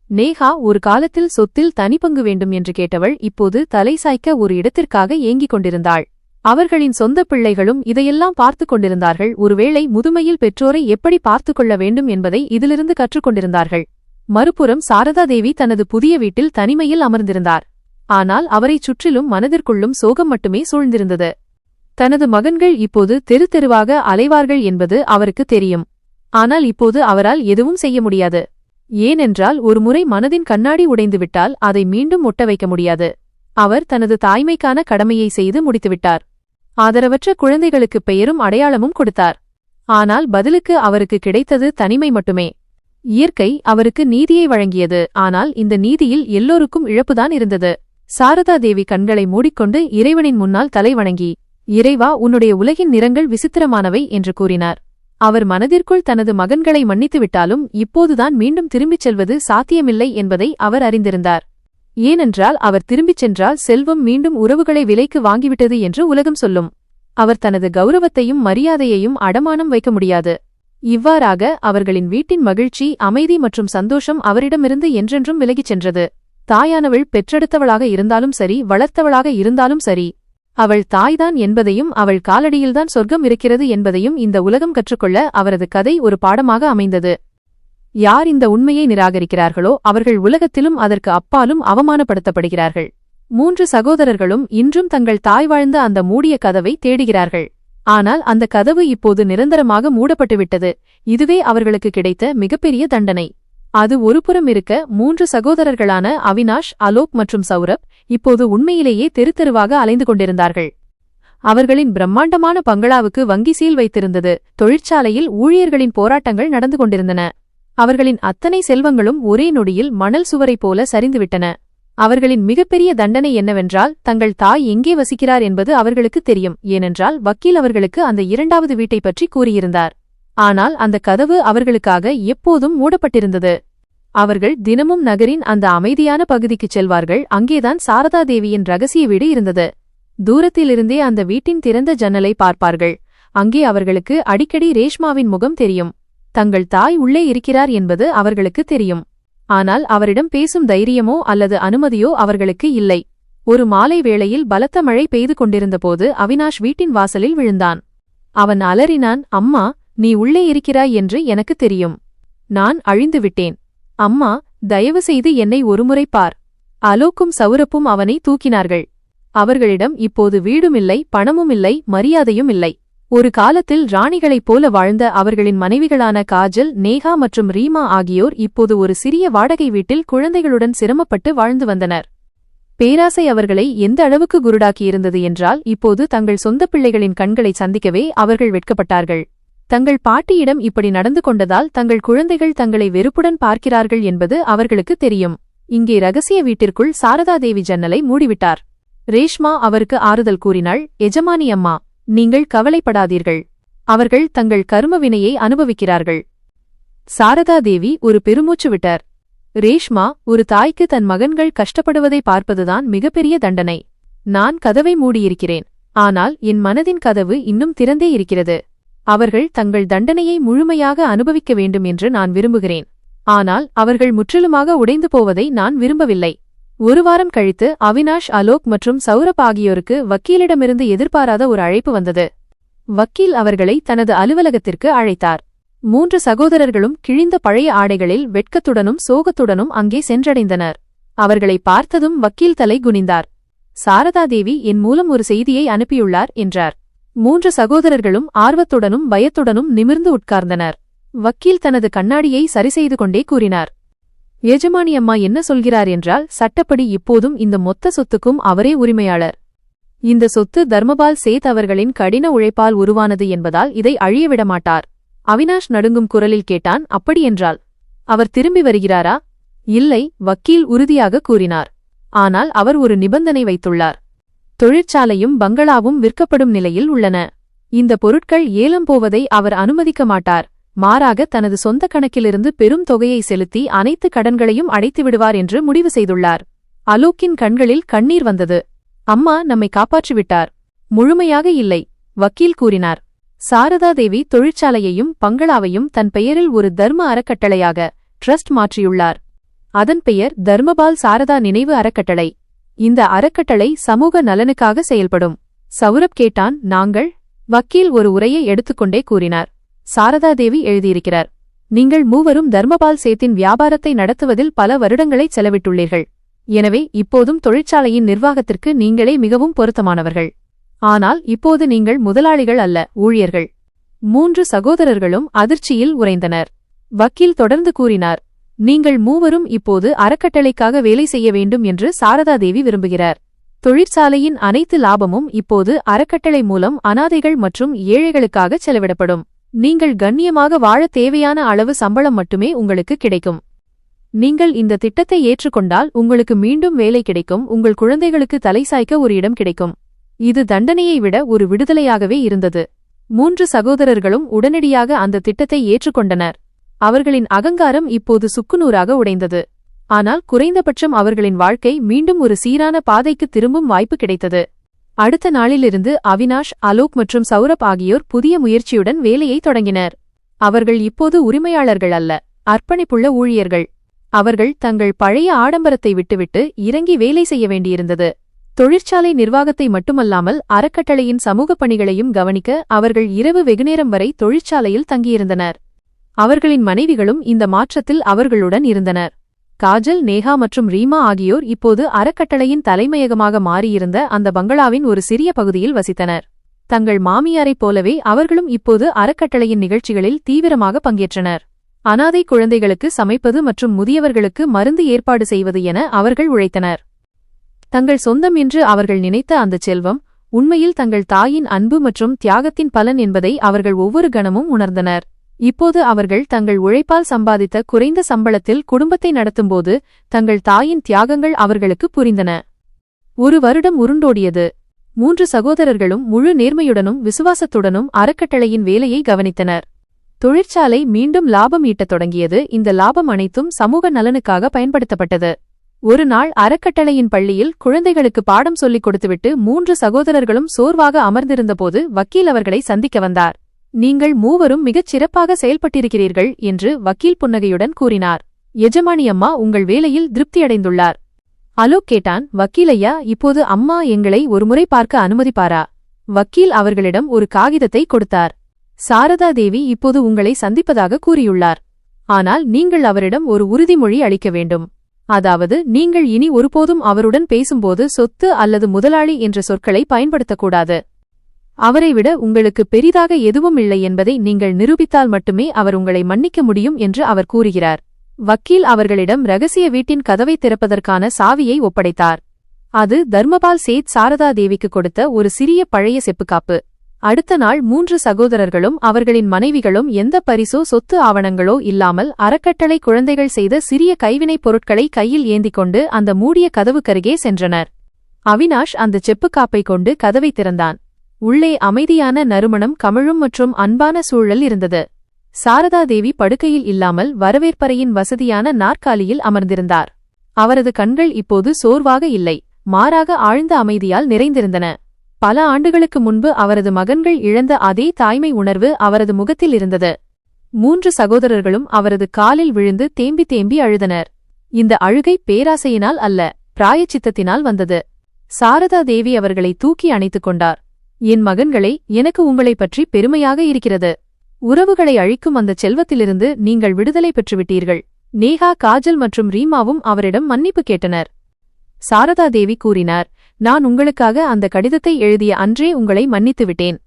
நேஹா ஒரு காலத்தில் சொத்தில் தனிப்பங்கு வேண்டும் என்று கேட்டவள் இப்போது தலை சாய்க்க ஒரு இடத்திற்காக ஏங்கிக் கொண்டிருந்தாள். அவர்களின் சொந்த பிள்ளைகளும் இதையெல்லாம் பார்த்து கொண்டிருந்தார்கள். ஒருவேளை முதுமையில் பெற்றோரை எப்படி பார்த்து கொள்ள வேண்டும் என்பதை இதிலிருந்து கற்றுக்கொண்டிருந்தார்கள். மறுபுறம் சாரதாதேவி தனது புதிய வீட்டில் தனிமையில் அமர்ந்திருந்தார். ஆனால் அவரைச் சுற்றிலும் மனதிற்குள்ளும் சோகம் மட்டுமே சூழ்ந்திருந்தது. தனது மகன்கள் இப்போது தெரு தெருவாக அலைவார்கள் என்பது அவருக்கு தெரியும். ஆனால் இப்போது அவரால் எதுவும் செய்ய முடியாது. ஏனென்றால் ஒருமுறை மனதின் கண்ணாடி உடைந்துவிட்டால் அதை மீண்டும் ஒட்ட வைக்க முடியாது. அவர் தனது தாய்மைக்கான கடமையை செய்து முடித்துவிட்டார். ஆதரவற்ற குழந்தைகளுக்கு பெயரும் அடையாளமும் கொடுத்தார். ஆனால் பதிலுக்கு அவருக்கு கிடைத்தது தனிமை மட்டுமே. இயற்கை அவருக்கு நீதியை வழங்கியது. ஆனால் இந்த நீதியில் எல்லோருக்கும் இழப்புதான் இருந்தது. சாரதாதேவி கண்களை மூடிக்கொண்டு இறைவனின் முன்னால் தலை வணங்கி, இறைவா, உன்னுடைய உலகின் நிறங்கள் விசித்திரமானவை என்று கூறினார். அவர் மனதிற்குள் தனது மகன்களை மன்னித்துவிட்டாலும் இப்போதுதான் மீண்டும் திரும்பிச் செல்வது சாத்தியமில்லை என்பதை அவர் அறிந்திருந்தார். ஏனென்றால் அவர் திரும்பிச் சென்றால் செல்வம் மீண்டும் உறவுகளை விலைக்கு வாங்கிவிட்டது என்று உலகம் சொல்லும். அவர் தனது கௌரவத்தையும் மரியாதையையும் அடமானம் வைக்க முடியாது. இவ்வாறாக அவர்களின் வீட்டின் மகிழ்ச்சி, அமைதி மற்றும் சந்தோஷம் அவரிடமிருந்து என்றென்றும் விலகிச் சென்றது. தாயானவள் பெற்றெடுத்தவளாக இருந்தாலும் சரி, வளர்த்தவளாக இருந்தாலும் சரி, அவள் தாய்தான் என்பதையும் அவள் காலடியில்தான் சொர்க்கம் இருக்கிறது என்பதையும் இந்த உலகம் கற்றுக்கொள்ள அவரது கதை ஒரு பாடமாக அமைந்தது. யார் இந்த உண்மையை நிராகரிக்கிறார்களோ அவர்கள் உலகத்திலும் அதற்கு அப்பாலும் அவமானப்படுத்தப்படுகிறார்கள். 3 சகோதரர்களும் இன்றும் தங்கள் தாய் வாழ்ந்த அந்த மூடிய கதவை தேடுகிறார்கள். ஆனால் அந்த கதவு இப்போது நிரந்தரமாக மூடப்பட்டுவிட்டது. இதுவே அவர்களுக்கு கிடைத்த மிகப்பெரிய தண்டனை. அது ஒருபுறம் இருக்க 3 சகோதரர்களான அவினாஷ், அலோக் மற்றும் சௌரப் இப்போது உண்மையிலேயே தெருத்தெருவாக அலைந்து கொண்டிருந்தார்கள். அவர்களின் பிரம்மாண்டமான பங்களாவுக்கு வங்கி சீல் வைத்திருந்தது. தொழிற்சாலையில் ஊழியர்களின் போராட்டங்கள் நடந்து கொண்டிருந்தன. அவர்களின் அத்தனை செல்வங்களும் ஒரே நொடியில் மணல் சுவரைப் போல சரிந்துவிட்டன. அவர்களின் மிகப்பெரிய தண்டனை என்னவென்றால், தங்கள் தாய் எங்கே வசிக்கிறார் என்பது அவர்களுக்கு தெரியும். ஏனென்றால் வக்கீல் அவர்களுக்கு அந்த 2வது வீட்டை பற்றி கூறியிருந்தார். ஆனால் அந்த கதவு அவர்களுக்காக எப்போதும் மூடப்பட்டிருந்தது. அவர்கள் தினமும் நகரின் அந்த அமைதியான பகுதிக்குச் செல்வார்கள். அங்கேதான் சாரதா தேவியின் ரகசிய வீடு இருந்தது. தூரத்திலிருந்தே அந்த வீட்டின் திறந்த ஜன்னலை பார்ப்பார்கள். அங்கே அவர்களுக்கு அடிக்கடி ரேஷ்மாவின் முகம் தெரியும். தங்கள் தாய் உள்ளே இருக்கிறார் என்பது அவர்களுக்கு தெரியும். ஆனால் அவரிடம் பேசும் தைரியமோ அல்லது அனுமதியோ அவர்களுக்கு இல்லை. ஒரு மாலை வேளையில் பலத்த மழை பெய்து கொண்டிருந்தபோது அவினாஷ் வீட்டின் வாசலில் விழுந்தான். அவன் அலறினான், அம்மா, நீ உள்ளே இருக்கிறாய் என்று எனக்கு தெரியும். நான் அழிந்துவிட்டேன். அம்மா, தயவு செய்து என்னை ஒருமுறை பார். அலோக்கும் சௌரப்பும் அவனை தூக்கினார்கள். அவர்களிடம் இப்போது வீடுமில்லை, பணமுமில்லை, மரியாதையும் இல்லை. ஒரு காலத்தில் ராணிகளைப் போல வாழ்ந்த அவர்களின் மனைவிகளான காஜல், நேஹா மற்றும் ரீமா ஆகியோர் இப்போது ஒரு சிறிய வாடகை வீட்டில் குழந்தைகளுடன் சிரமப்பட்டு வாழ்ந்து வந்தனர். பேராசை அவர்களை எந்த அளவுக்கு குருடாக்கியிருந்தது என்றால், இப்போது தங்கள் சொந்த பிள்ளைகளின் கண்களை சந்திக்கவே அவர்கள் வெட்கப்பட்டார்கள். தங்கள் பாட்டியிடம் இப்படி நடந்து கொண்டதால் தங்கள் குழந்தைகள் தங்களை வெறுப்புடன் பார்க்கிறார்கள் என்பது அவர்களுக்கு தெரியும். இங்கே ரகசிய வீட்டிற்குள் சாரதாதேவி ஜன்னலை மூடிவிட்டார். ரேஷ்மா அவருக்கு ஆறுதல் கூறினாள், எஜமானி அம்மா, நீங்கள் கவலைப்படாதீர்கள். அவர்கள் தங்கள் கர்மவினையை அனுபவிக்கிறார்கள். சாரதாதேவி ஒரு பெருமூச்சு விட்டார். ரேஷ்மா, ஒரு தாய்க்கு தன் மகன்கள் கஷ்டப்படுவதை பார்ப்பதுதான் மிகப்பெரிய தண்டனை. நான் கதவை மூடியிருக்கிறேன். ஆனால் என் மனதின் கதவு இன்னும் திறந்தே இருக்கிறது. அவர்கள் தங்கள் தண்டனையை முழுமையாக அனுபவிக்க வேண்டும் என்று நான் விரும்புகிறேன். ஆனால் அவர்கள் முற்றிலுமாக உடைந்து போவதை நான் விரும்பவில்லை. 1 வாரம் கழித்து அவினாஷ், அலோக் மற்றும் சௌரப் ஆகியோருக்கு வக்கீலிடமிருந்து எதிர்பாராத ஒரு அழைப்பு வந்தது. வக்கீல் அவர்களை தனது அலுவலகத்திற்கு அழைத்தார். 3 சகோதரர்களும் கிழிந்த பழைய ஆடைகளில் வெட்கத்துடனும் சோகத்துடனும் அங்கே சென்றடைந்தனர். அவர்களை பார்த்ததும் வக்கீல் தலை குனிந்தார். சாரதாதேவி என் மூலம் ஒரு செய்தியை அனுப்பியுள்ளார் என்றார். 3 சகோதரர்களும் ஆர்வத்துடனும் பயத்துடனும் நிமிர்ந்து உட்கார்ந்தனர். வக்கீல் தனது கண்ணாடியை சரிசெய்து கொண்டே கூறினார், எஜமானி அம்மா என்ன சொல்கிறார் என்றால், சட்டப்படி இப்போதும் இந்த மொத்த சொத்துக்கும் அவரே உரிமையாளர். இந்த சொத்து தர்மபால் சேத் அவர்களின் கடின உழைப்பால் உருவானது என்பதால் இதை அழியவிடமாட்டார். அவினாஷ் நடுங்கும் குரலில் கேட்டான், அப்படியென்றால் அவர் திரும்பி வருகிறாரா? இல்லை, வக்கீல் உறுதியாக கூறினார். ஆனால் அவர் ஒரு நிபந்தனை வைத்துள்ளார். தொழிற்சாலையும் பங்களாவும் விற்கப்படும் நிலையில் உள்ளன. இந்த பொருட்கள் ஏலம் போவதை அவர் அனுமதிக்க மாட்டார். மாறாக தனது சொந்த கணக்கிலிருந்து பெரும் தொகையை செலுத்தி அனைத்து கடன்களையும் அடைத்துவிடுவார் என்று முடிவு செய்துள்ளார். அலோக்கின் கண்களில் கண்ணீர் வந்தது. அம்மா நம்மை காப்பாற்றிவிட்டார். முழுமையாக இல்லை, வக்கீல் கூறினார். சாரதாதேவி தொழிற்சாலையையும் பங்களாவையும் தன் பெயரில் ஒரு தர்ம அறக்கட்டளையாக ட்ரஸ்ட் மாற்றியுள்ளார். அதன் பெயர் தர்மபால் சாரதா நினைவு அறக்கட்டளை. இந்த அறக்கட்டளை சமூக நலனுக்காக செயல்படும். சௌரப் கேட்டான், நாங்கள்? வக்கீல் ஒரு உரையை எடுத்துக்கொண்டே கூறினார். சாரதாதேவி எழுதியிருக்கிறார், நீங்கள் மூவரும் தர்மபால் சேத்தின் வியாபாரத்தை நடத்துவதில் பல வருடங்களை செலவிட்டுள்ளீர்கள். எனவே இப்போதும் தொழிற்சாலையின் நிர்வாகத்திற்கு நீங்களே மிகவும் பொருத்தமானவர்கள். ஆனால் இப்போது நீங்கள் முதலாளிகள் அல்ல, ஊழியர்கள். 3 சகோதரர்களும் அதிர்ச்சியில் உறைந்தனர். வக்கீல் தொடர்ந்து கூறினார், நீங்கள் மூவரும் இப்போது அறக்கட்டளைக்காக வேலை செய்ய வேண்டும் என்று சாரதாதேவி விரும்புகிறார். தொழிற்சாலையின் அனைத்து லாபமும் இப்போது அறக்கட்டளை மூலம் அனாதைகள் மற்றும் ஏழைகளுக்காக செலவிடப்படும். நீங்கள் கண்ணியமாக வாழ தேவையான அளவு சம்பளம் மட்டுமே உங்களுக்கு கிடைக்கும். நீங்கள் இந்த திட்டத்தை ஏற்றுக்கொண்டால் உங்களுக்கு மீண்டும் வேலை கிடைக்கும். உங்கள் குழந்தைகளுக்கு தலை சாய்க்க ஒரு இடம் கிடைக்கும். இது தண்டனையை விட ஒரு விடுதலையாகவே இருந்தது. 3 சகோதரர்களும் உடனடியாக அந்த திட்டத்தை ஏற்றுக்கொண்டனர். அவர்களின் அகங்காரம் இப்போது சுக்குநூறாக உடைந்தது. ஆனால் குறைந்தபட்சம் அவர்களின் வாழ்க்கை மீண்டும் ஒரு சீரான பாதைக்கு திரும்பும் வாய்ப்பு கிடைத்தது. அடுத்த நாளிலிருந்து அவினாஷ், அலோக் மற்றும் சௌரப் ஆகியோர் புதிய முயற்சியுடன் வேலையை தொடங்கினர். அவர்கள் இப்போது உரிமையாளர்கள் அல்ல, அர்ப்பணிப்புள்ள ஊழியர்கள். அவர்கள் தங்கள் பழைய ஆடம்பரத்தை விட்டுவிட்டு இறங்கி வேலை செய்ய வேண்டியிருந்தது. தொழிற்சாலை நிர்வாகத்தை மட்டுமல்லாமல் அறக்கட்டளையின் சமூக பணிகளையும் கவனிக்க அவர்கள் இரவு வெகுநேரம் வரை தொழிற்சாலையில் தங்கியிருந்தனர். அவர்களின் மனைவிகளும் இந்த மாற்றத்தில் அவர்களுடன் இருந்தனர். காஜல், நேஹா மற்றும் ரீமா ஆகியோர் இப்போது அறக்கட்டளையின் தலைமையகமாக மாறியிருந்த அந்த பங்களாவின் ஒரு சிறிய பகுதியில் வசித்தனர். தங்கள் மாமியாரைப் போலவே அவர்களும் இப்போது அறக்கட்டளையின் நிகழ்ச்சிகளில் தீவிரமாக பங்கேற்றனர். அனாதை குழந்தைகளுக்கு சமைப்பது மற்றும் முதியவர்களுக்கு மருந்து ஏற்பாடு செய்வது என அவர்கள் உழைத்தனர். தங்கள் சொந்தம் என்று அவர்கள் நினைத்த அந்த செல்வம் உண்மையில் தங்கள் தாயின் அன்பு மற்றும் தியாகத்தின் பலன் என்பதை அவர்கள் ஒவ்வொரு கணமும் உணர்ந்தனர். இப்போது அவர்கள் தங்கள் உழைப்பால் சம்பாதித்த குறைந்த சம்பளத்தில் குடும்பத்தை நடத்தும்போது தங்கள் தாயின் தியாகங்கள் அவர்களுக்கு புரிந்தன. ஒரு வருடம் உருண்டோடியது. 3 சகோதரர்களும் முழு நேர்மையுடனும் விசுவாசத்துடனும் அறக்கட்டளையின் வேலையை கவனித்தனர். தொழிற்சாலை மீண்டும் லாபம் ஈட்டத் தொடங்கியது. இந்த லாபம் அனைத்தும் சமூக நலனுக்காக பயன்படுத்தப்பட்டது. ஒரு நாள் அறக்கட்டளையின் பள்ளியில் குழந்தைகளுக்கு பாடம் சொல்லிக் கொடுத்துவிட்டு 3 சகோதரர்களும் சோர்வாக அமர்ந்திருந்தபோது வக்கீல் அவர்களை சந்திக்க வந்தார். நீங்கள் மூவரும் மிகச் சிறப்பாக செயல்பட்டிருக்கிறீர்கள் என்று வக்கீல் புன்னகையுடன் கூறினார். எஜமானி அம்மா உங்கள் வேலையில் திருப்தியடைந்துள்ளார். அலோக் கேட்டான். வக்கீலையா, இப்போது அம்மா எங்களை ஒருமுறை பார்க்க அனுமதிப்பாரா? வக்கீல் அவர்களிடம் ஒரு காகிதத்தை கொடுத்தார். சாரதா தேவி இப்போது உங்களை சந்திப்பதாக கூறியுள்ளார். ஆனால் நீங்கள் அவரிடம் ஒரு உறுதிமொழி அளிக்க வேண்டும். அதாவது நீங்கள் இனி ஒருபோதும் அவருடன் பேசும்போது சொத்து அல்லது முதலாளி என்ற சொற்களை பயன்படுத்தக்கூடாது. அவரை விட உங்களுக்கு பெரிதாக எதுவும் இல்லை என்பதை நீங்கள் நிரூபித்தால் மட்டுமே அவர் உங்களை மன்னிக்க முடியும் என்று அவர் கூறுகிறார். வக்கீல் அவர்களிடம் ரகசிய வீட்டின் கதவை திறப்பதற்கான சாவியை ஒப்படைத்தார். அது தர்மபால் சேத் சாரதா தேவிக்கு கொடுத்த ஒரு சிறிய பழைய செப்புக்காப்பு. அடுத்த நாள் 3 சகோதரர்களும் அவர்களின் மனைவிகளும் எந்த பரிசோ சொத்து ஆவணங்களோ இல்லாமல் அறக்கட்டளை குழந்தைகள் செய்த சிறிய கைவினைப் பொருட்களை கையில் ஏந்திக்கொண்டு அந்த மூடிய கதவுக்கருகே சென்றனர். அவினாஷ் அந்த செப்புக்காப்பை கொண்டு கதவை திறந்தான். உள்ளே அமைதியான நறுமணம், கமழும் மற்றும் அன்பான சூழல் இருந்தது. சாரதா தேவி படுக்கையில் இல்லாமல் வரவேற்பறையின் வசதியான நாற்காலியில் அமர்ந்திருந்தார். அவரது கண்கள் இப்போது சோர்வாக இல்லை, மாறாக ஆழ்ந்த அமைதியால் நிறைந்திருந்தன. பல ஆண்டுகளுக்கு முன்பு அவரது மகன்கள் இழந்த அதே தாய்மை உணர்வு அவரது முகத்தில் இருந்தது. 3 சகோதரர்களும் அவரது காலில் விழுந்து தேம்பி தேம்பி அழுதனர். இந்த அழுகை பேராசையினால் அல்ல, பிராயச்சித்தத்தினால் வந்தது. சாரதா தேவி அவர்களை தூக்கி அணைத்துக் கொண்டார். என் மகன்களே, எனக்கு உங்களை பற்றி பெருமையாக இருக்கிறது. உறவுகளை அழிக்கும் அந்த செல்வத்திலிருந்து நீங்கள் விடுதலை பெற்றுவிட்டீர்கள். நேஹா, காஜல் மற்றும் ரீமாவும் அவரிடம் மன்னிப்பு கேட்டனர். சாரதா தேவி கூறினார், நான் உங்களுக்காக அந்த கடிதத்தை எழுதிய அன்றே உங்களை மன்னித்து விட்டேன்.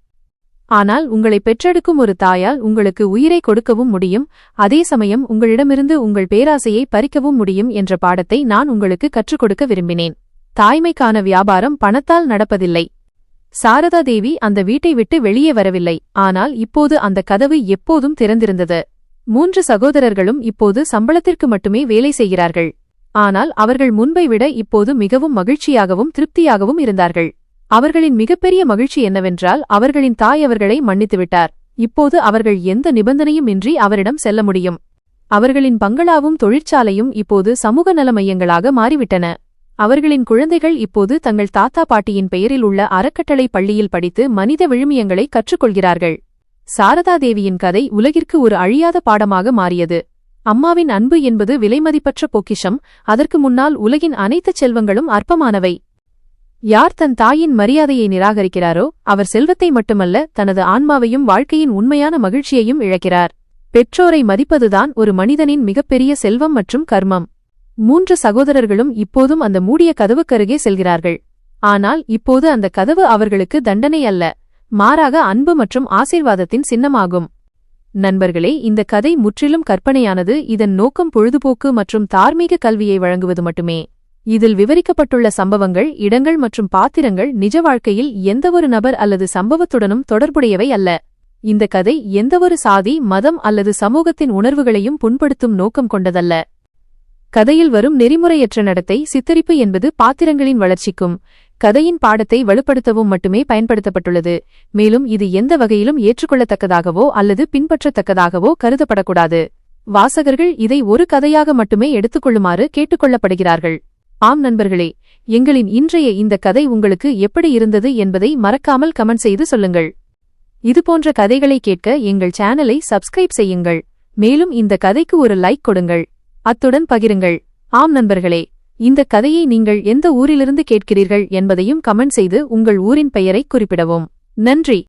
ஆனால் உங்களை பெற்றெடுக்கும் ஒரு தாயால் உங்களுக்கு உயிரை கொடுக்கவும் முடியும், அதே சமயம் உங்களிடமிருந்து உங்கள் பேராசையை பறிக்கவும் முடியும் என்ற பாடத்தை நான் உங்களுக்கு கற்றுக் கொடுக்க விரும்பினேன். தாய்மைக்கான வியாபாரம் பணத்தால் நடப்பதில்லை. சாரதா தேவி அந்த வீட்டை விட்டு வெளியே வரவில்லை. ஆனால் இப்போது அந்த கதவு எப்போதும் திறந்திருந்தது. 3 சகோதரர்களும் இப்போது சம்பளத்திற்கு மட்டுமே வேலை செய்கிறார்கள். ஆனால் அவர்கள் முன்பை விட இப்போது மிகவும் மகிழ்ச்சியாகவும் திருப்தியாகவும் இருந்தார்கள். அவர்களின் மிகப்பெரிய மகிழ்ச்சி என்னவென்றால் அவர்களின் தாய் அவர்களை மன்னித்துவிட்டார். இப்போது அவர்கள் எந்த நிபந்தனையும் இன்றி அவரிடம் செல்ல முடியும். அவர்களின் பங்களாவும் தொழிற்சாலையும் இப்போது சமூக நல மையங்களாக மாறிவிட்டன. அவர்களின் குழந்தைகள் இப்போது தங்கள் தாத்தா பாட்டியின் பெயரில் உள்ள அறக்கட்டளை பள்ளியில் படித்து மனித விழுமியங்களை கற்றுக்கொள்கிறார்கள். சாரதா தேவியின் கதை உலகிற்கு ஒரு அழியாத பாடமாக மாறியது. அம்மாவின் அன்பு என்பது விலைமதிப்பற்ற பொக்கிஷம். அதற்கு முன்னால் உலகின் அனைத்து செல்வங்களும் அற்பமானவை. யார் தன் தாயின் மரியாதையை நிராகரிக்கிறாரோ அவர் செல்வத்தை மட்டுமல்ல, தனது ஆன்மாவையும் வாழ்க்கையின் உண்மையான மகிழ்ச்சியையும் இழக்கிறார். பெற்றோரை மதிப்பதுதான் ஒரு மனிதனின் மிகப்பெரிய செல்வம் மற்றும் கர்மம். 3 சகோதரர்களும் இப்போதும் அந்த மூடிய கதவுக்கருகே செல்கிறார்கள். ஆனால் இப்போது அந்த கதவு அவர்களுக்கு தண்டனை அல்ல, மாறாக அன்பு மற்றும் ஆசீர்வாதத்தின் சின்னமாகும். நண்பர்களே, இந்த கதை முற்றிலும் கற்பனையானது. இதன் நோக்கம் பொழுதுபோக்கு மற்றும் தார்மீக கல்வியை வழங்குவது மட்டுமே. இதில் விவரிக்கப்பட்டுள்ள சம்பவங்கள், இடங்கள் மற்றும் பாத்திரங்கள் நிஜ வாழ்க்கையில் எந்தவொரு நபர் அல்லது சம்பவத்துடனும் தொடர்புடையவை அல்ல. இந்த கதை எந்தவொரு சாதி, மதம் அல்லது சமூகத்தின் உணர்வுகளையும் புண்படுத்தும் நோக்கம் கொண்டதல்ல. கதையில் வரும் நெறிமுறையற்ற நடத்தை, சித்தரிப்பு என்பது பாத்திரங்களின் வளர்ச்சிக்கும் கதையின் பாடத்தை வலுப்படுத்தவும் மட்டுமே பயன்படுத்தப்பட்டுள்ளது. மேலும் இது எந்த வகையிலும் ஏற்றுக்கொள்ளத்தக்கதாகவோ அல்லது பின்பற்றத்தக்கதாகவோ கருதப்படக்கூடாது. வாசகர்கள் இதை ஒரு கதையாக மட்டுமே எடுத்துக்கொள்ளுமாறு கேட்டுக்கொள்ளப்படுகிறார்கள். ஆம் நண்பர்களே, எங்களின் இன்றைய இந்த கதை உங்களுக்கு எப்படி இருந்தது என்பதை மறக்காமல் கமெண்ட் செய்து சொல்லுங்கள். இதுபோன்ற கதைகளை கேட்க எங்கள் சேனலை சப்ஸ்கிரைப் செய்யுங்கள். மேலும் இந்த கதைக்கு ஒரு லைக் கொடுங்கள். அத்துடன் பகிருங்கள். ஆம் நண்பர்களே, இந்த கதையை நீங்கள் எந்த ஊரிலிருந்து கேட்கிறீர்கள் என்பதையும் கமெண்ட் செய்து உங்கள் ஊரின் பெயரை குறிப்பிடவும். நன்றி.